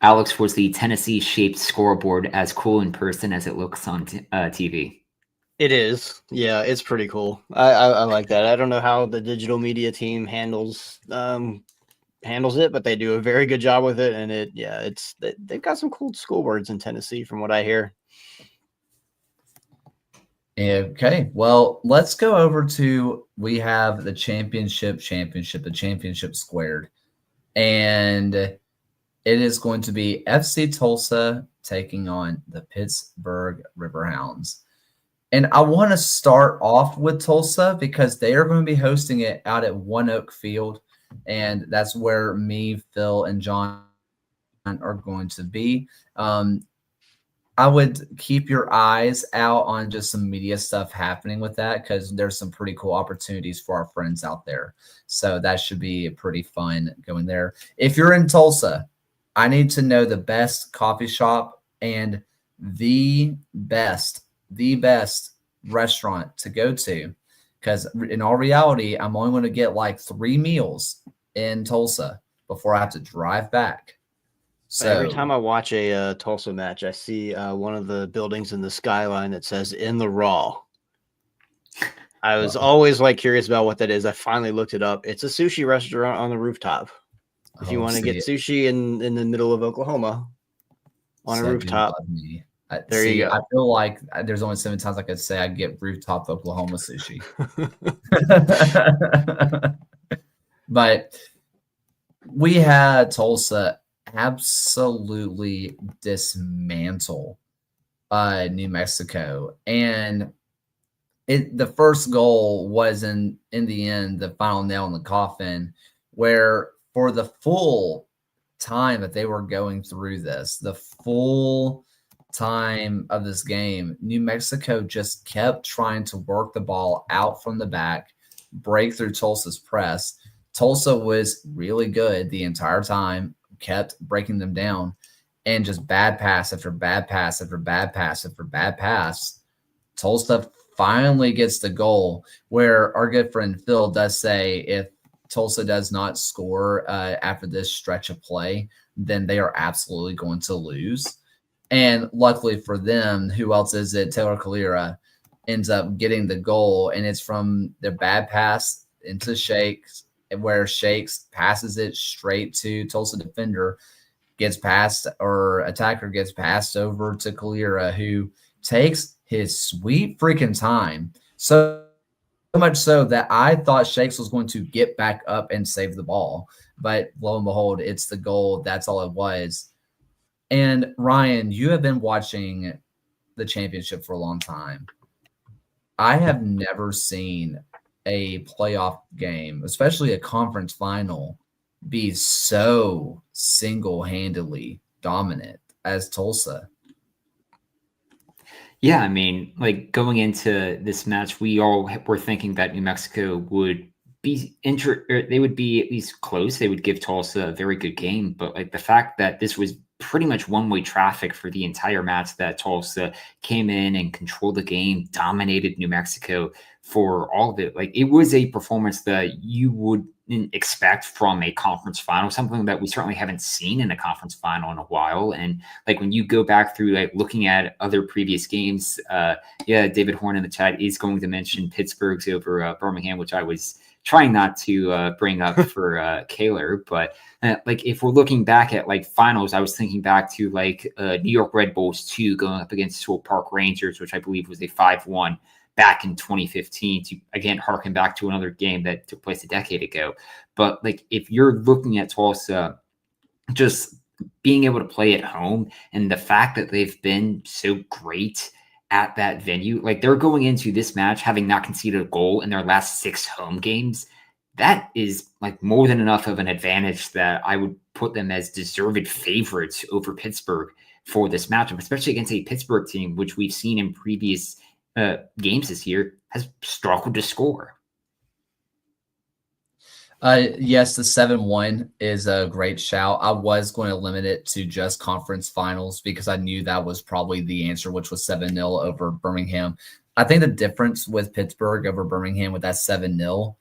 Alex, was the Tennessee-shaped scoreboard as cool in person as it looks on TV? It is. Yeah, it's pretty cool. I like that. I don't know how the digital media team handles it, but they do a very good job with it. And they've got some cool scoreboards in Tennessee from what I hear. Okay, well, let's go over to, we have the championship squared. And it is going to be FC Tulsa taking on the Pittsburgh Riverhounds. And I want to start off with Tulsa because they are going to be hosting it out at One Oak Field. And that's where me, Phil, and John are going to be. I would keep your eyes out on just some media stuff happening with that because there's some pretty cool opportunities for our friends out there. So that should be pretty fun going there. If you're in Tulsa, I need to know the best coffee shop and the best restaurant to go to, because in all reality, I'm only going to get 3 meals in Tulsa before I have to drive back. So every time I watch a Tulsa match, I see one of the buildings in the skyline that says "In the Raw." I was always curious about what that is. I finally looked it up. It's a sushi restaurant on the rooftop. If you want to get sushi in the middle of Oklahoma on a rooftop, there you go. I feel like there's only 7 times I could say I get rooftop Oklahoma sushi. But we had Tulsa absolutely dismantle New Mexico. And the first goal was in the end, the final nail in the coffin, where for the full time that they were going through this, the full time of this game, New Mexico just kept trying to work the ball out from the back, break through Tulsa's press. Tulsa was really good the entire time, kept breaking them down, and just bad pass after bad pass after bad pass after bad pass. Tulsa finally gets the goal, where our good friend Phil does say if Tulsa does not score after this stretch of play, then they are absolutely going to lose. And luckily for them, who else is it? Taylor Kalira ends up getting the goal, and it's from the bad pass into Shakes, where Shakes passes it straight to Tulsa defender, gets passed, or attacker gets passed over to Kalira, who takes his sweet freaking time. So much so that I thought Shakes was going to get back up and save the ball. But lo and behold, it's the goal. That's all it was. And Ryan, you have been watching the championship for a long time. I have never seen a playoff game, especially a conference final, be so single-handedly dominant as Tulsa. Yeah, I mean, like going into this match, we all were thinking that New Mexico would be they would be at least close. They would give Tulsa a very good game, but like the fact that this was pretty much one-way traffic for the entire match, that Tulsa came in and controlled the game, dominated New Mexico for all of it. Like it was a performance that you wouldn't expect from a conference final, something that we certainly haven't seen in a conference final in a while. And like when you go back through like looking at other previous games, David Horn in the chat is going to mention Pittsburgh's over Birmingham, which I was trying not to bring up for Kaler, but like if we're looking back at like finals, I was thinking back to like New York Red Bulls 2 going up against Sewell Park Rangers, which I believe was a 5-1 back in 2015, to again harken back to another game that took place a decade ago. But like if you're looking at Tulsa just being able to play at home, and the fact that they've been so great at that venue, like they're going into this match having not conceded a goal in their last 6 home games. That is like more than enough of an advantage that I would put them as deserved favorites over Pittsburgh for this matchup, especially against a Pittsburgh team, which we've seen in previous games this year has struggled to score. Yes, the 7-1 is a great shout. I was going to limit it to just conference finals because I knew that was probably the answer, which was 7-0 over Birmingham. I think the difference with Pittsburgh over Birmingham with that 7-0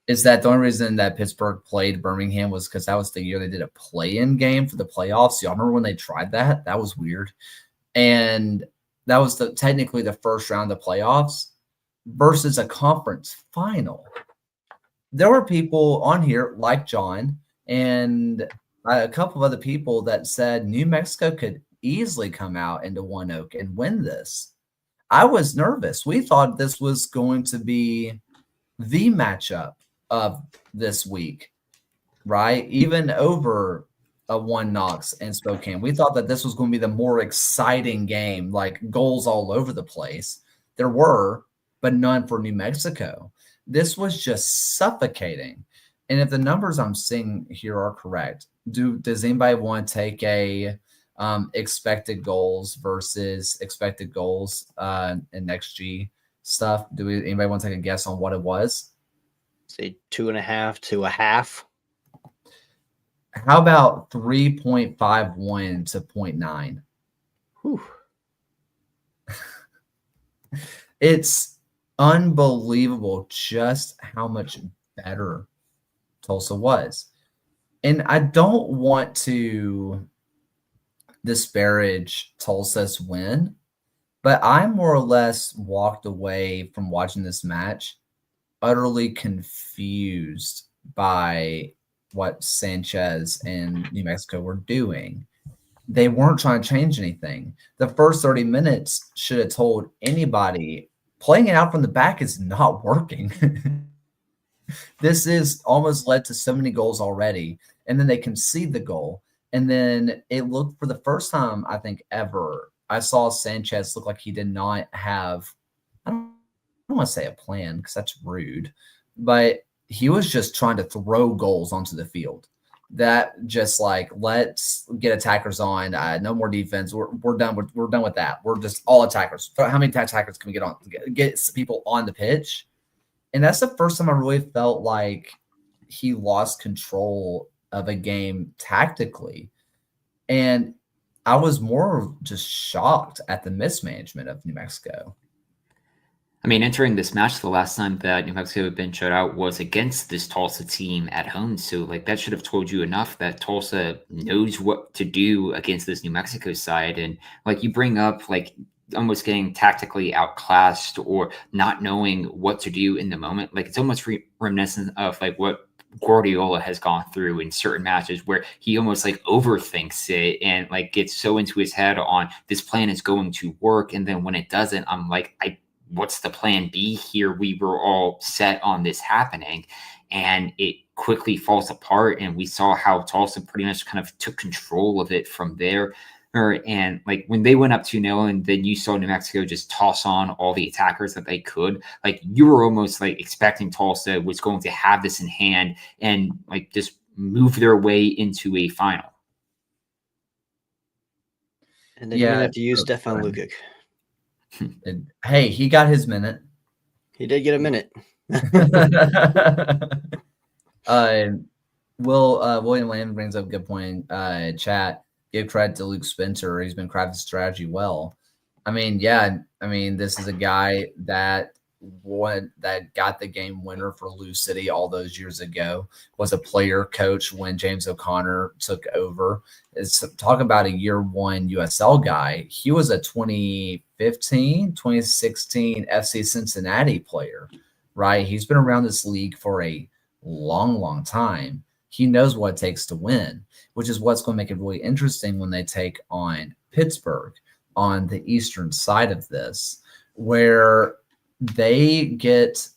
is that the only reason that Pittsburgh played Birmingham was because that was the year they did a play-in game for the playoffs. Y'all remember when they tried that? That was weird. And that was technically the first round of the playoffs versus a conference final. There were people on here like John and a couple of other people that said New Mexico could easily come out into One Oak and win this. I was nervous. We thought this was going to be the matchup of this week, right? Even over a One Knox and Spokane. We thought that this was going to be the more exciting game, like goals all over the place. There were, but none for New Mexico. This was just suffocating. And if the numbers I'm seeing here are correct, does anybody want to take a expected goals versus expected goals in XG stuff? Anybody want to take a guess on what it was? Say 2.5 to a half. How about 3.51 to 0.9? Whew. It's unbelievable just how much better Tulsa was. And I don't want to disparage Tulsa's win, but I more or less walked away from watching this match utterly confused by what Sanchez and New Mexico were doing. They weren't trying to change anything. The first 30 minutes should have told anybody playing it out from the back is not working. This is almost led to so many goals already. And then they concede the goal. And then it looked for the first time, I think, ever I saw Sanchez look like he did not have, I don't want to say a plan because that's rude, but he was just trying to throw goals onto the field. That just like, let's get attackers on. No more defense. We're done with that. We're just all attackers. How many attackers can we get on? Get people on the pitch. And that's the first time I really felt like he lost control of a game tactically. And I was more just shocked at the mismanagement of New Mexico. I mean, entering this match, the last time that New Mexico had been shut out was against this Tulsa team at home. So, like, that should have told you enough that Tulsa knows what to do against this New Mexico side. And, like, you bring up, like, almost getting tactically outclassed or not knowing what to do in the moment. Like, it's almost reminiscent of, like, what Guardiola has gone through in certain matches where he almost like overthinks it and like gets so into his head on this plan is going to work. And then when it doesn't, I'm like, what's the plan B here? We were all set on this happening and it quickly falls apart. And we saw how Tulsa pretty much kind of took control of it from there. And like when they went up 2-0 and then you saw New Mexico just toss on all the attackers that they could, like you were almost like expecting Tulsa was going to have this in hand and like just move their way into a final. And then you're going to have to use Stefan Lukic. Hey, he got his minute. He did get a minute. William Lamb brings up a good point. Chat. Give credit to Luke Spencer. He's been crafting strategy well. I mean, yeah. I mean, this is a guy that got the game winner for Lou City all those years ago. Was a player coach when James O'Connor took over. Talk about a year one USL guy. He was a 2015, 2016 FC Cincinnati player, right? He's been around this league for a long, long time. He knows what it takes to win, which is what's going to make it really interesting when they take on Pittsburgh on the eastern side of this, where it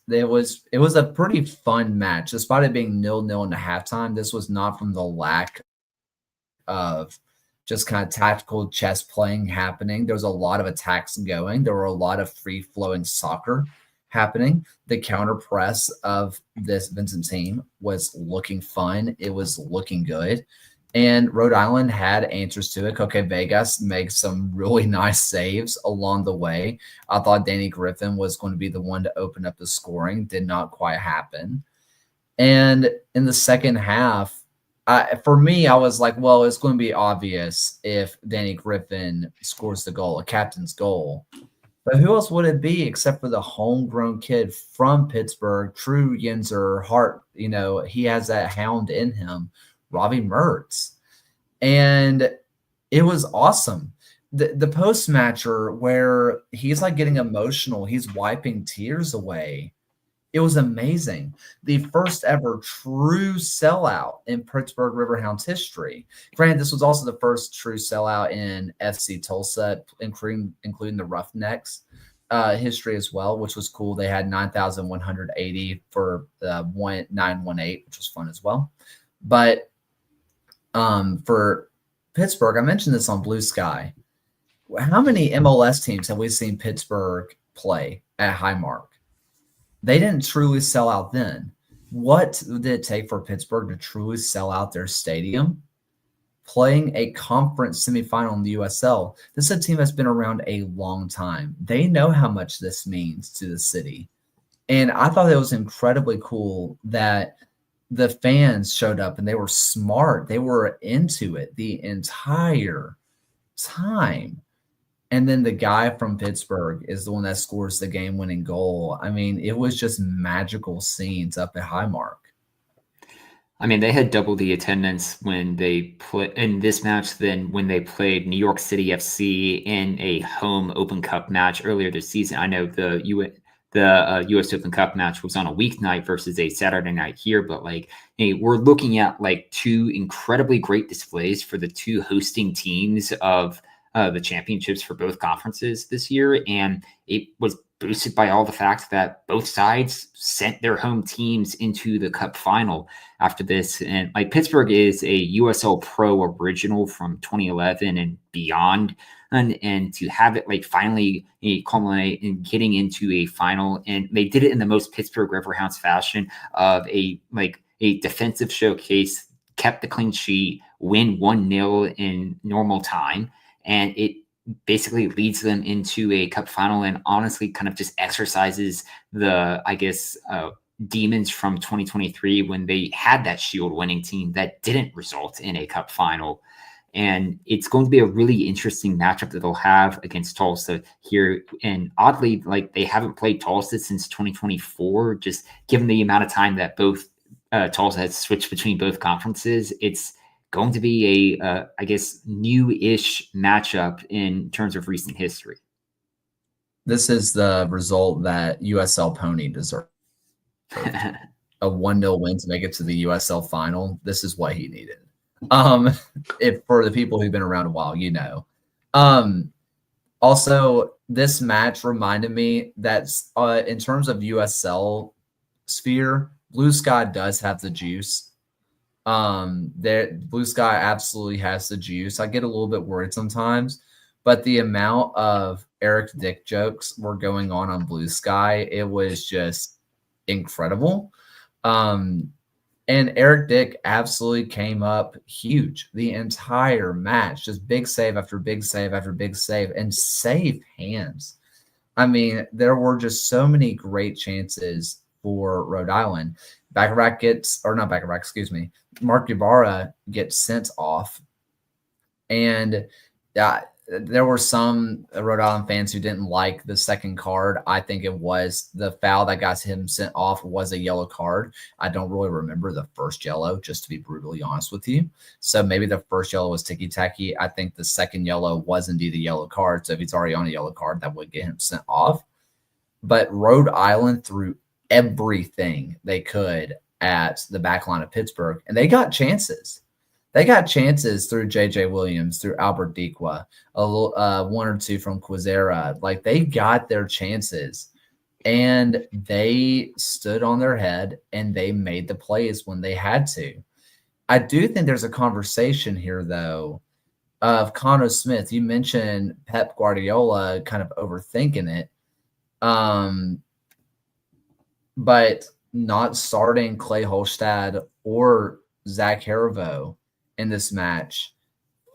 was a pretty fun match. Despite it being 0-0 in the halftime, this was not from the lack of just kind of tactical chess playing happening. There was a lot of attacks going. There were a lot of free-flowing soccer happening. The counter press of this Vincent team was looking fun. It was looking good. And Rhode Island had answers to it. Coque Vegas makes some really nice saves along the way. I thought Danny Griffin was going to be the one to open up the scoring. Did not quite happen. And in the second half, for me, I was like, well, it's going to be obvious if Danny Griffin scores the goal, a captain's goal. But who else would it be except for the homegrown kid from Pittsburgh, true Yinzer heart? You know, he has that hound in him, Robbie Mertz. And it was awesome. The post-matcher where he's like getting emotional, he's wiping tears away. It was amazing. The first ever true sellout in Pittsburgh Riverhounds history. Granted, this was also the first true sellout in FC Tulsa, including the Roughnecks history as well, which was cool. They had 9,180 for the 918, which was fun as well. But for Pittsburgh, I mentioned this on Blue Sky. How many MLS teams have we seen Pittsburgh play at Highmark? They didn't truly sell out then. What did it take for Pittsburgh to truly sell out their stadium? Playing a conference semifinal in the USL. This is a team that's been around a long time. They know how much this means to the city. And I thought it was incredibly cool that the fans showed up and they were smart. They were into it the entire time. And then the guy from Pittsburgh is the one that scores the game-winning goal. I mean, it was just magical scenes up at Highmark. I mean, they had double the attendance when they play in this match than when they played New York City FC in a home Open Cup match earlier this season. I know the U.S. Open Cup match was on a weeknight versus a Saturday night here, but like, hey, we're looking at like two incredibly great displays for the two hosting teams of the championships for both conferences this year. And it was boosted by all the fact that both sides sent their home teams into the Cup final after this. And like Pittsburgh is a USL Pro original from 2011 and beyond. And to have it like finally culminate in getting into a final, and they did it in the most Pittsburgh Riverhounds fashion of a defensive showcase, kept the clean sheet, win 1-0 in normal time, and it basically leads them into a cup final, and honestly kind of just exercises the, I guess, demons from 2023 when they had that Shield winning team that didn't result in a cup final. And it's going to be a really interesting matchup that they'll have against Tulsa here. And oddly, like they haven't played Tulsa since 2024, just given the amount of time that both Tulsa has switched between both conferences. It's going to be a, I guess, new-ish matchup in terms of recent history. This is the result that USL Pony deserved. A 1-0 win to make it to the USL final. This is what he needed. If for the people who've been around a while, you know. Also, this match reminded me that in terms of USL sphere, Blue Sky does have the juice. Blue Sky absolutely has the juice. I get a little bit worried sometimes, but the amount of Eric Dick jokes were going on Blue Sky, it was just incredible. And Eric Dick absolutely came up huge the entire match, just big save after big save after big save, and saved hands. I mean, there were just so many great chances for Rhode Island. Mark Ybarra gets sent off. And there were some Rhode Island fans who didn't like the second card. I think it was the foul that got him sent off was a yellow card. I don't really remember the first yellow, just to be brutally honest with you. So maybe the first yellow was ticky-tacky. I think the second yellow was indeed a yellow card. So if he's already on a yellow card, that would get him sent off. But Rhode Island threw everything they could at the back line of Pittsburgh, and they got chances. They got chances through J.J. Williams, through Albert Dikwa, one or two from Quizera. Like, they got their chances, and they stood on their head, and they made the plays when they had to. I do think there's a conversation here, though, of Connor Smith. You mentioned Pep Guardiola kind of overthinking it, but not starting Clay Holstad or Zach Haribo in this match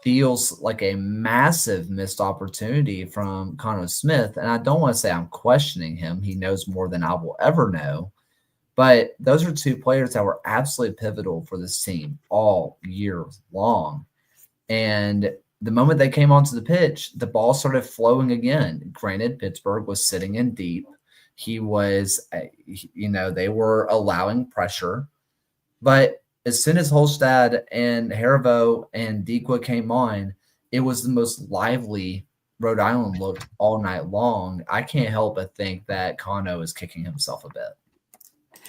feels like a massive missed opportunity from Connor Smith. And I don't want to say I'm questioning him. He knows more than I will ever know. But those are two players that were absolutely pivotal for this team all year long. And the moment they came onto the pitch, the ball started flowing again. Granted, Pittsburgh was sitting in deep. He was, they were allowing pressure. But as soon as Holstad and Haribo and Dikwa came on, it was the most lively Rhode Island looked all night long. I can't help but think that Kano is kicking himself a bit.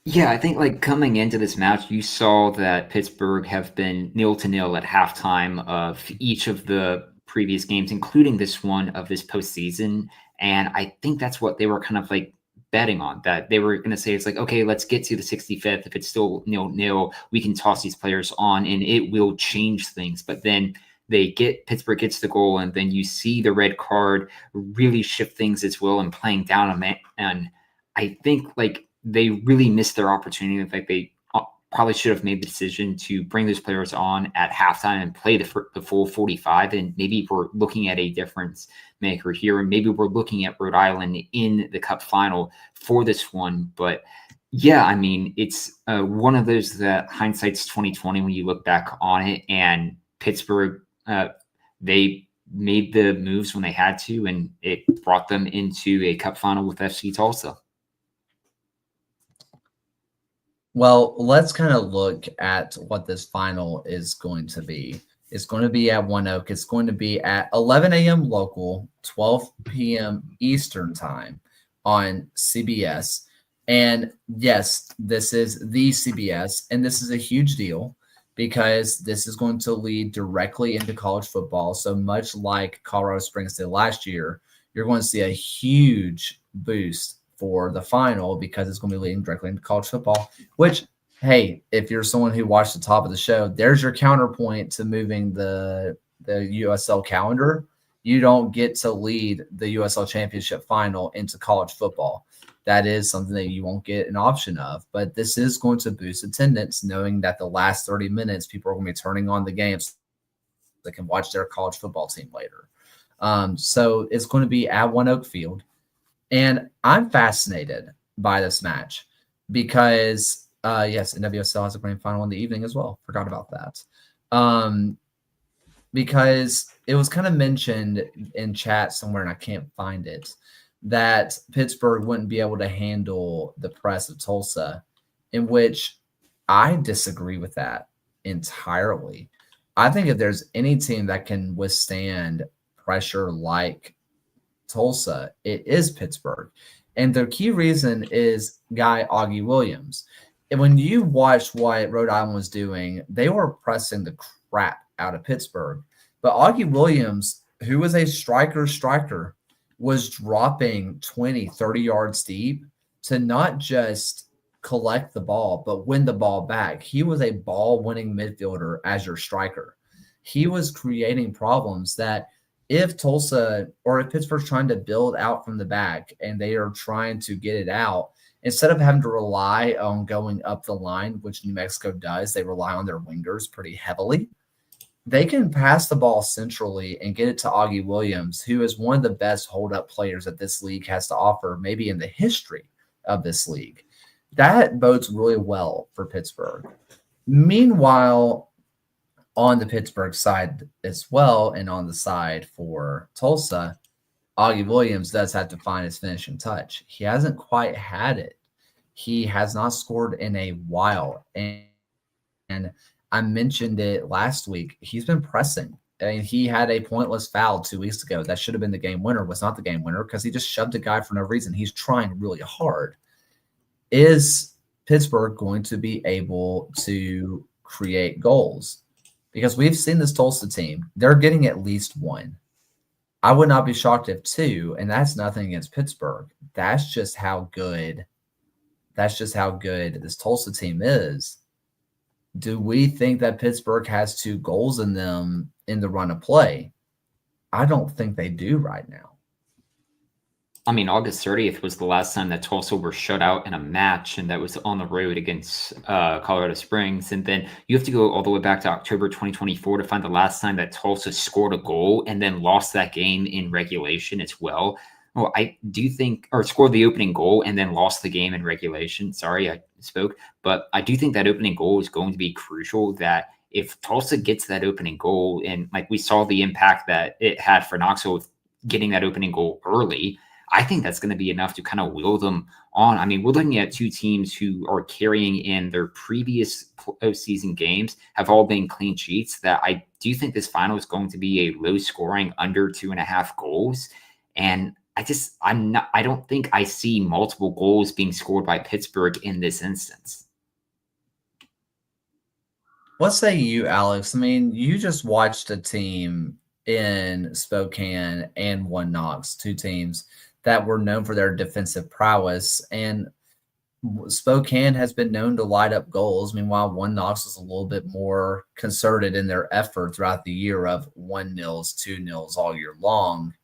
Yeah, I think like coming into this match, you saw that Pittsburgh have been 0-0 at halftime of each of the previous games, including this one of this postseason. And I think that's what they were kind of like betting on, that they were going to say, it's like, okay, let's get to the 65th. If it's still 0-0, we can toss these players on and it will change things. But then Pittsburgh gets the goal, and then you see the red card really shift things as well and playing down on it. And I think like they really missed their opportunity. Like they probably should have made the decision to bring those players on at halftime and play the full 45. And maybe we're looking at a difference maker here. And maybe we're looking at Rhode Island in the cup final for this one. But yeah, I mean, it's one of those that hindsight's 2020 when you look back on it. And Pittsburgh, they made the moves when they had to, and it brought them into a cup final with FC Tulsa. Well, let's kind of look at what this final is going to be. It's going to be at One Oak. It's going to be at 11 a.m. local, 12 p.m. Eastern time on CBS. And yes, this is the CBS, and this is a huge deal because this is going to lead directly into college football. So much like Colorado Springs did last year, you're going to see a huge boost for the final because it's going to be leading directly into college football, which, hey, if you're someone who watched the top of the show, there's your counterpoint to moving the USL calendar. You don't get to lead the USL championship final into college football. That is something that you won't get an option of. But this is going to boost attendance, knowing that the last 30 minutes, people are going to be turning on the games so they can watch their college football team later. So it's going to be at One Oak Field. And I'm fascinated by this match because, yes, NWSL has a grand final in the evening as well. Forgot about that. Because it was kind of mentioned in chat somewhere, and I can't find it, that Pittsburgh wouldn't be able to handle the press of Tulsa, in which I disagree with that entirely. I think if there's any team that can withstand pressure like Tulsa, it is Pittsburgh. And the key reason is guy Augie Williams. And when you watched what Rhode Island was doing, they were pressing the crap out of Pittsburgh. But Augie Williams, who was a striker, was dropping 20, 30 yards deep to not just collect the ball, but win the ball back. He was a ball-winning midfielder as your striker. He was creating problems that if Tulsa or if Pittsburgh's trying to build out from the back and they are trying to get it out, instead of having to rely on going up the line, which New Mexico does, they rely on their wingers pretty heavily. They can pass the ball centrally and get it to Augie Williams, who is one of the best hold-up players that this league has to offer, maybe in the history of this league. That bodes really well for Pittsburgh. Meanwhile, on the Pittsburgh side as well, and on the side for Tulsa, Augie Williams does have to find his finishing touch. He hasn't quite had it. He has not scored in a while. And I mentioned it last week. He's been pressing. I mean, he had a pointless foul 2 weeks ago. That should have been the game winner. Was not the game winner because he just shoved a guy for no reason. He's trying really hard. Is Pittsburgh going to be able to create goals? Because we've seen this Tulsa team. They're getting at least one. I would not be shocked if two, and that's nothing against Pittsburgh. That's just how good this Tulsa team is. Do we think that Pittsburgh has 2 goals in them in the run of play? I don't think they do right now. I mean, August 30th was the last time that Tulsa were shut out in a match, and that was on the road against Colorado Springs. And then you have to go all the way back to October 2024 to find the last time that Tulsa scored a goal and then lost that game in regulation as well. Well, I do think, or scored the opening goal and then lost the game in regulation. Sorry, I spoke. But I do think that opening goal is going to be crucial, that if Tulsa gets that opening goal, and like we saw the impact that it had for Knoxville with getting that opening goal early, I think that's going to be enough to kind of will them on. I mean, we're looking at 2 teams who are carrying in their previous postseason games, have all been clean sheets, that I do think this final is going to be a low scoring under 2.5 goals. And I don't think I see multiple goals being scored by Pittsburgh in this instance. What say you, Alex? I mean, you just watched a team in Spokane and One Knox, 2 teams that were known for their defensive prowess. And Spokane has been known to light up goals. Meanwhile, One Knox was a little bit more concerted in their effort throughout the year of 1-0, 2-0 all year long.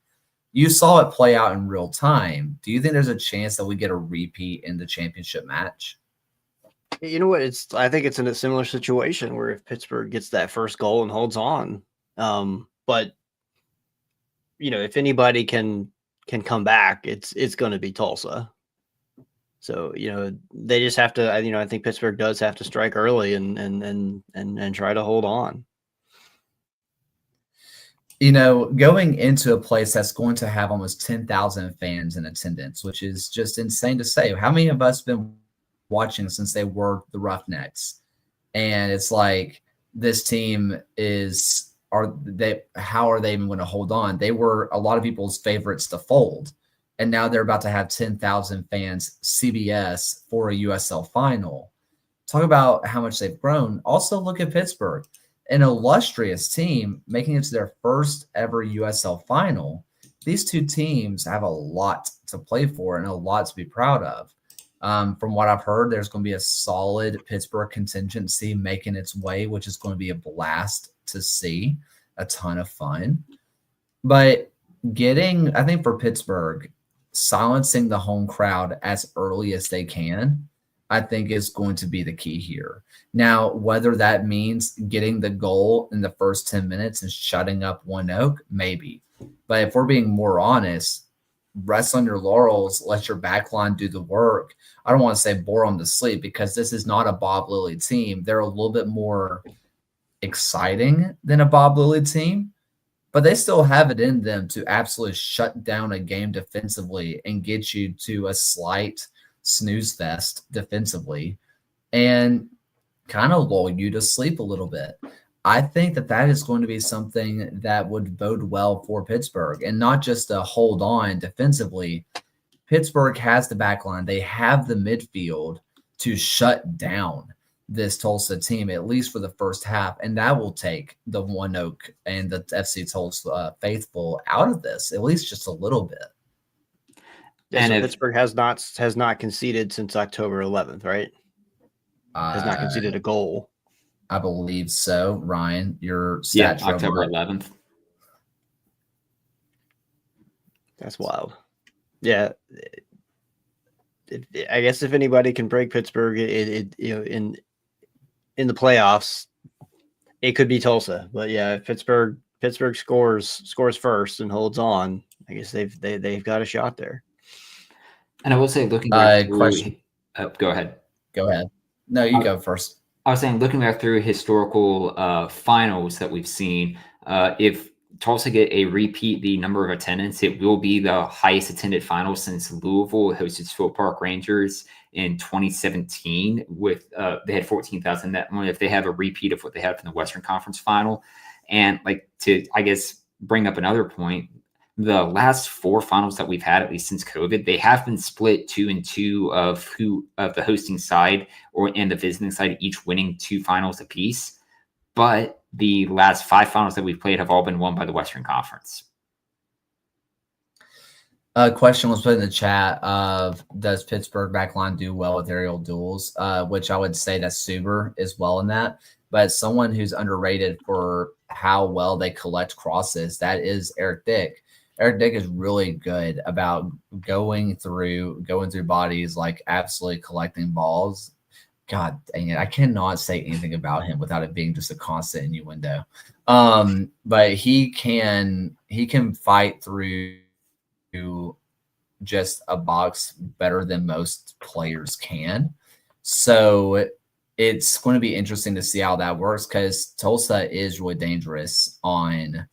You saw it play out in real time. Do you think there's a chance that we get a repeat in the championship match? You know what? I think it's in a similar situation where if Pittsburgh gets that first goal and holds on, but you know, if anybody can come back, it's going to be Tulsa. So, you know, they just have to, you know, I think Pittsburgh does have to strike early and try to hold on. You know, going into a place that's going to have almost 10,000 fans in attendance, which is just insane to say. How many of us have been watching since they were the Roughnecks? And it's like, this team how are they even going to hold on? They were a lot of people's favorites to fold. And now they're about to have 10,000 fans, CBS, for a USL final. Talk about how much they've grown. Also, look at Pittsburgh, an illustrious team making it to their first ever USL final. these two teams have a lot to play for and a lot to be proud of. From what I've heard, there's going to be a solid Pittsburgh contingency making its way, which is going to be a blast to see, a ton of fun. But I think for Pittsburgh, silencing the home crowd as early as they can, I think is going to be the key here. Now, whether that means getting the goal in the first 10 minutes and shutting up ONEOK, maybe. But if we're being more honest, rest on your laurels, let your backline do the work. I don't want to say bore them to sleep because this is not a Bob Lilly team. They're a little bit more exciting than a Bob Lilly team, but they still have it in them to absolutely shut down a game defensively and get you to a slight snooze fest defensively and kind of lull you to sleep a little bit. I think that is going to be something that would bode well for Pittsburgh, and not just to hold on defensively. Pittsburgh has the back line. They have the midfield to shut down this Tulsa team, at least for the first half, and that will take the ONEOK and the FC Tulsa faithful out of this, at least just a little bit. Yeah, and so Pittsburgh has not conceded since October 11th, right? Has not conceded a goal. I believe so. Ryan, your stats. Yeah, October 11th. That's wild. Yeah. I guess if anybody can break Pittsburgh, in the playoffs, it could be Tulsa. But yeah, if Pittsburgh scores first and holds on, I guess they've got a shot there. And I will say, looking back through, go ahead. Go ahead. No, you go first. I was saying, looking back through historical finals that we've seen, if Tulsa get a repeat the number of attendance, it will be the highest attended final since Louisville hosted Swope Park Rangers in 2017 with they had 14,000. That one, if they have a repeat of what they had from the Western Conference final. And like, to, I guess, bring up another point, the last four finals that we've had, at least since COVID, they have been split 2-2 of the hosting side and the visiting side, each winning 2 finals apiece. But the last 5 finals that we've played have all been won by the Western Conference. A question was put in the chat of, does Pittsburgh backline do well with aerial duels? Which I would say that Suber is well in that. But someone who's underrated for how well they collect crosses, that is Eric Dick. Eric Dick is really good about going through bodies, like absolutely collecting balls. God dang it, I cannot say anything about him without it being just a constant innuendo. But he can fight through just a box better than most players can. So it's going to be interesting to see how that works, because Tulsa is really dangerous on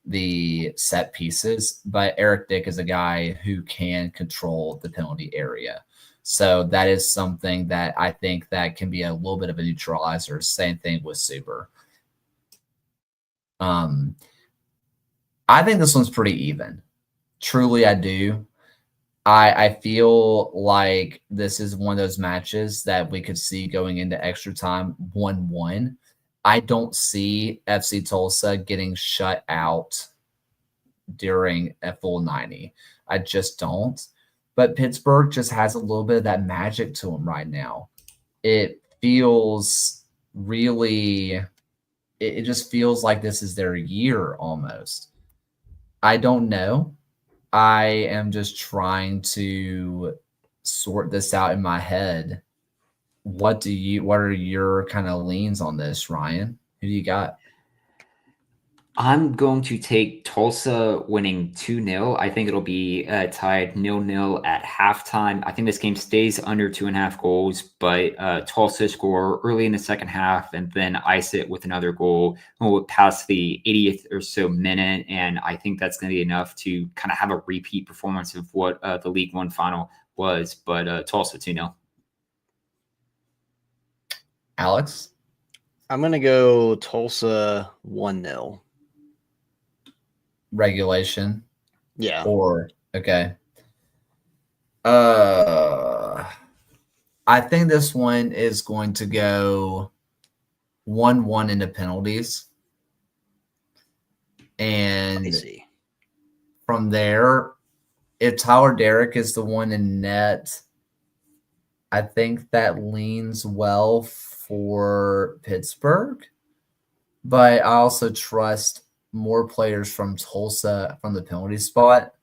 the set pieces, but Eric Dick is a guy who can control the penalty area. So that is something that I think that can be a little bit of a neutralizer. Same thing with Suber. I think this one's pretty even. Truly, I do. I feel like this is one of those matches that we could see going into extra time 1-1. I don't see FC Tulsa getting shut out during a full 90. I just don't. But Pittsburgh just has a little bit of that magic to them right now. It feels really – it just feels like this is their year almost. I don't know. I am just trying to sort this out in my head. What are your kind of leans on this, Ryan? Who do you got? I'm going to take Tulsa winning 2-0. I think it'll be tied 0-0 at halftime. I think this game stays under 2.5 goals, but Tulsa score early in the second half and then ice it with another goal past the 80th or so minute. And I think that's going to be enough to kind of have a repeat performance of what the League One final was. But Tulsa 2-0. Alex? I'm going to go Tulsa 1-0. Regulation? Yeah. Or, okay. I think this one is going to go 1-1 into penalties. And from there, if Tyler Derrick is the one in net, I think that leans well for Pittsburgh. But I also trust more players from Tulsa from the penalty spot.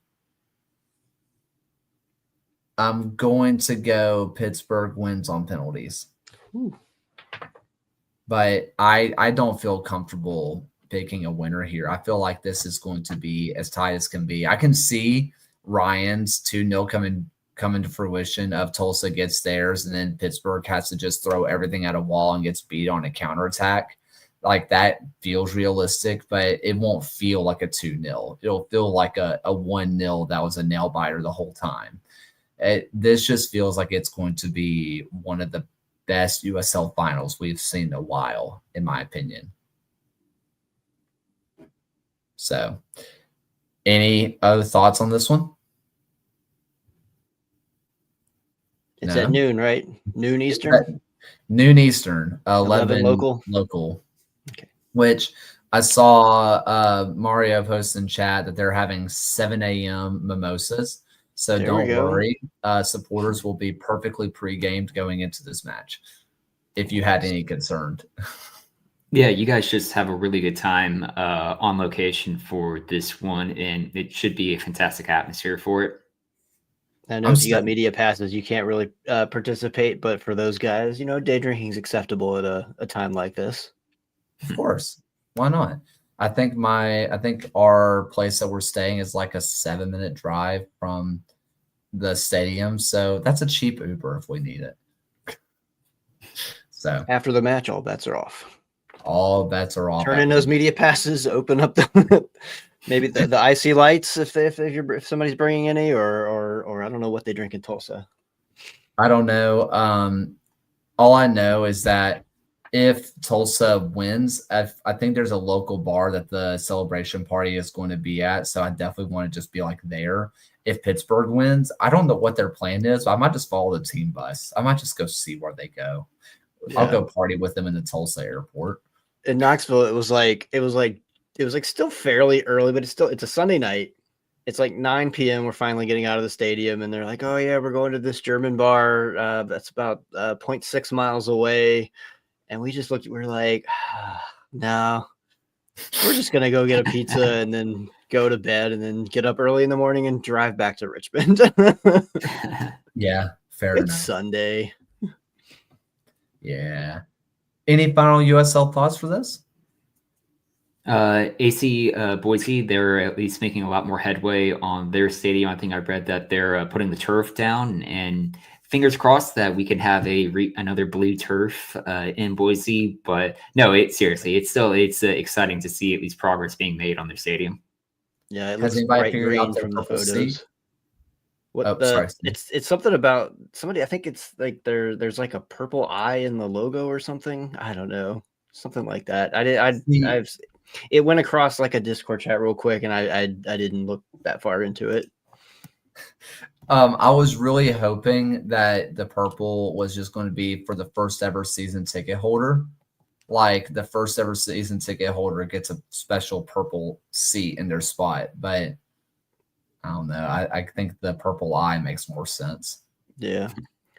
I'm going to go Pittsburgh wins on penalties. Ooh. But I don't feel comfortable picking a winner here. I feel like this is going to be as tight as can be. I can see Ryan's 2-0 come into fruition of Tulsa gets theirs, and then Pittsburgh has to just throw everything at a wall and gets beat on a counterattack. Like that feels realistic, but it won't feel like a 2-0. It'll feel like a 1-0 that was a nail biter the whole time. This just feels like it's going to be one of the best USL finals we've seen in a while, in my opinion. So, any other thoughts on this one? It's at noon, right? Noon Eastern? Noon Eastern, 11 local. Okay. Which I saw Mario post in chat that they're having 7 a.m. mimosas. So don't worry. Supporters will be perfectly pre-gamed going into this match if you had any concern. Yeah, you guys just have a really good time on location for this one, and it should be a fantastic atmosphere for it. I know if you got media passes, you can't really participate, but for those guys, day drinking is acceptable at a time like this. Of course. Why not? I think our place that we're staying is like a 7-minute drive from the stadium. So that's a cheap Uber if we need it. So after the match, all bets are off. All bets are off. Turn in those media passes, open up maybe the icy lights if somebody's bringing any, or I don't know what they drink in Tulsa. I don't know. All I know is that if Tulsa wins, I think there's a local bar that the celebration party is going to be at. So I definitely want to just be like there. If Pittsburgh wins, I don't know what their plan is, but I might just follow the team bus. I might just go see where they go. Yeah. I'll go party with them in the Tulsa airport. In Knoxville, it was still fairly early, but it's a Sunday night. It's like 9 p.m. We're finally getting out of the stadium, and they're like, "Oh yeah, we're going to this German bar that's about 0.6 miles away." And we just looked. We're like, "No, we're just gonna go get a pizza and then go to bed, and then get up early in the morning and drive back to Richmond." Yeah, fair enough. It's Sunday. Yeah. Any final USL thoughts for this? AC Boise, they're at least making a lot more headway on their stadium. I think I read that they're putting the turf down, and fingers crossed that we can have another blue turf in Boise. But no, it's exciting to see at least progress being made on their stadium. Yeah, it looks bright green from the photos. It's something about somebody. I think it's like there's like a purple eye in the logo or something. I don't know, something like that. It went across like a Discord chat real quick, and I didn't look that far into it. I was really hoping that the purple was just going to be for the first ever season ticket holder. Like the first ever season ticket holder gets a special purple seat in their spot, but I don't know. I think the purple eye makes more sense. Yeah.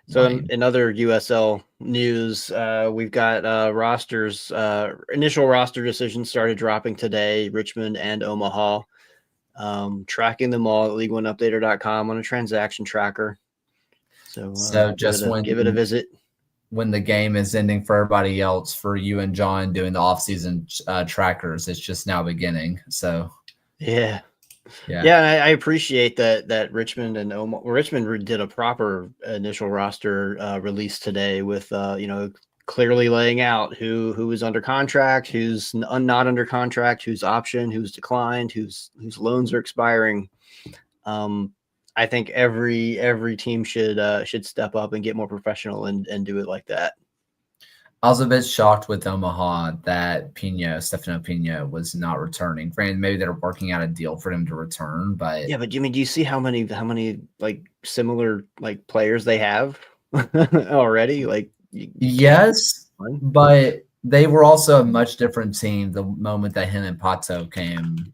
So in other USL news, we've got rosters. Initial roster decisions started dropping today. Richmond and Omaha. Tracking them all at league1updater.com on a transaction tracker. So just give it a visit. When the game is ending for everybody else, for you and John doing the off-season trackers, it's just now beginning. So yeah. And I appreciate that Richmond and Richmond did a proper initial roster release today with clearly laying out who is under contract, who's not under contract, who's option, who's declined, whose loans are expiring. I think every team should step up and get more professional and do it like that. I was a bit shocked with Omaha that Stefano Pino was not returning. Granted, maybe they're working out a deal for him to return, but yeah. But do you see how many like similar like players they have already? Like yes, but they were also a much different team the moment that him and Pato came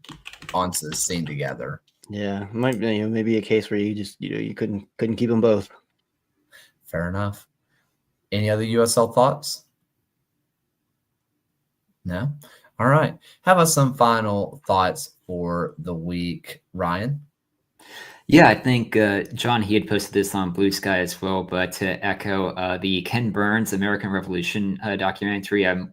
onto the scene together. Yeah, might be, maybe a case where you just you couldn't keep them both. Fair enough. Any other USL thoughts? No? All right. How about some final thoughts for the week, Ryan? Yeah, I think John, he had posted this on Blue Sky as well, but to echo the Ken Burns American Revolution documentary, I'm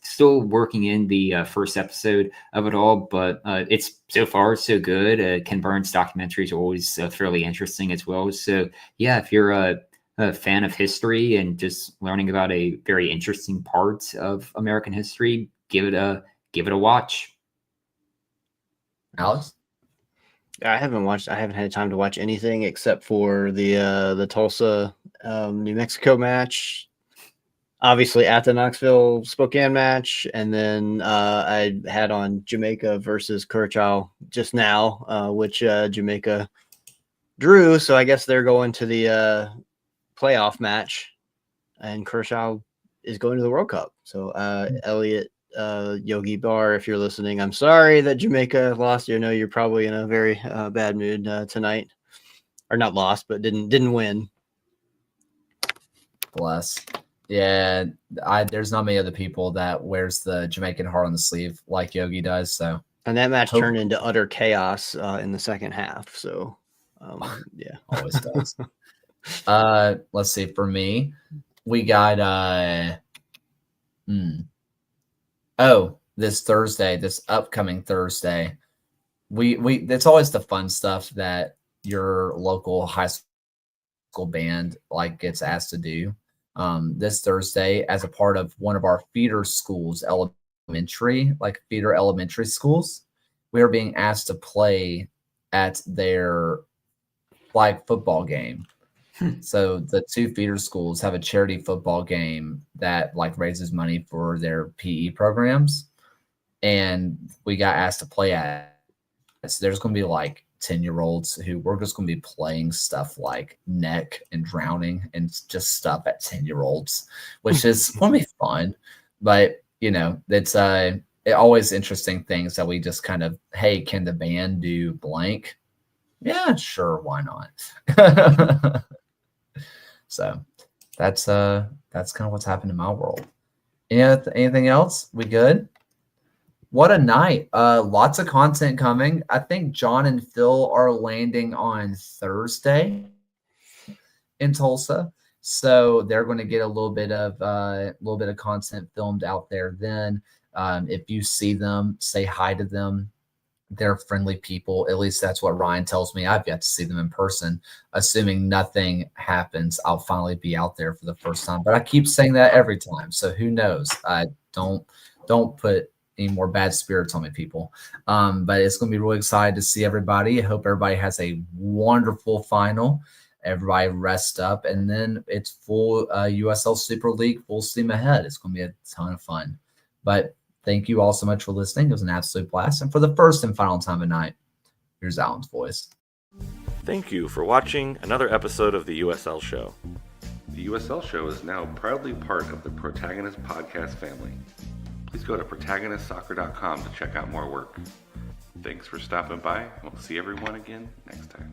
still working in the first episode of it all, but it's so far so good. Ken Burns documentaries are always fairly interesting as well. So yeah, if you're a fan of history and just learning about a very interesting part of American history, give it a watch. Alex? I haven't had time to watch anything except for the Tulsa, New Mexico match. Obviously at the Knoxville Spokane match, and then I had on Jamaica versus Curacao just now, which Jamaica drew. So I guess they're going to the playoff match, and Curacao is going to the World Cup. So Elliot, Yogi Bar, if you're listening, I'm sorry that Jamaica lost. You know, you're probably in a very bad mood tonight, or not lost, but didn't win. Bless. Yeah, there's not many other people that wears the Jamaican heart on the sleeve like Yogi does. So, and that match turned into utter chaos in the second half. So, yeah, always does. Let's see. For me, we got this upcoming Thursday. We that's always the fun stuff that your local high school band like gets asked to do. This Thursday, as a part of one of our feeder schools, feeder elementary schools, we are being asked to play at their flag football game. So the two feeder schools have a charity football game that like raises money for their PE programs, and we got asked to play at it. So there's going to be like 10-year-olds who we're just going to be playing stuff like neck and drowning and just stuff at 10-year-olds, which is going to be fun. But it's always interesting things that we just kind of, hey, can the band do blank? Yeah, sure, why not? So that's kind of what's happened in my world. Anything else? We good? What a night. Lots of content coming. I think John and Phil are landing on Thursday in Tulsa. So they're going to get a little bit of content filmed out there then. If you see them, say hi to them. They're friendly people. At least that's what Ryan tells me. I've yet to see them in person. Assuming nothing happens, I'll finally be out there for the first time. But I keep saying that every time. So who knows? I don't put any more bad spirits on me, people. But it's going to be really excited to see everybody. I hope everybody has a wonderful final. Everybody rest up. And then it's full USL Super League, full steam ahead. It's going to be a ton of fun. But thank you all so much for listening. It was an absolute blast. And for the first and final time tonight, here's Alan's voice. Thank you for watching another episode of the USL Show. The USL Show is now proudly part of the Protagonist podcast family. Please go to protagonistsoccer.com to check out more work. Thanks for stopping by, and we'll see everyone again next time.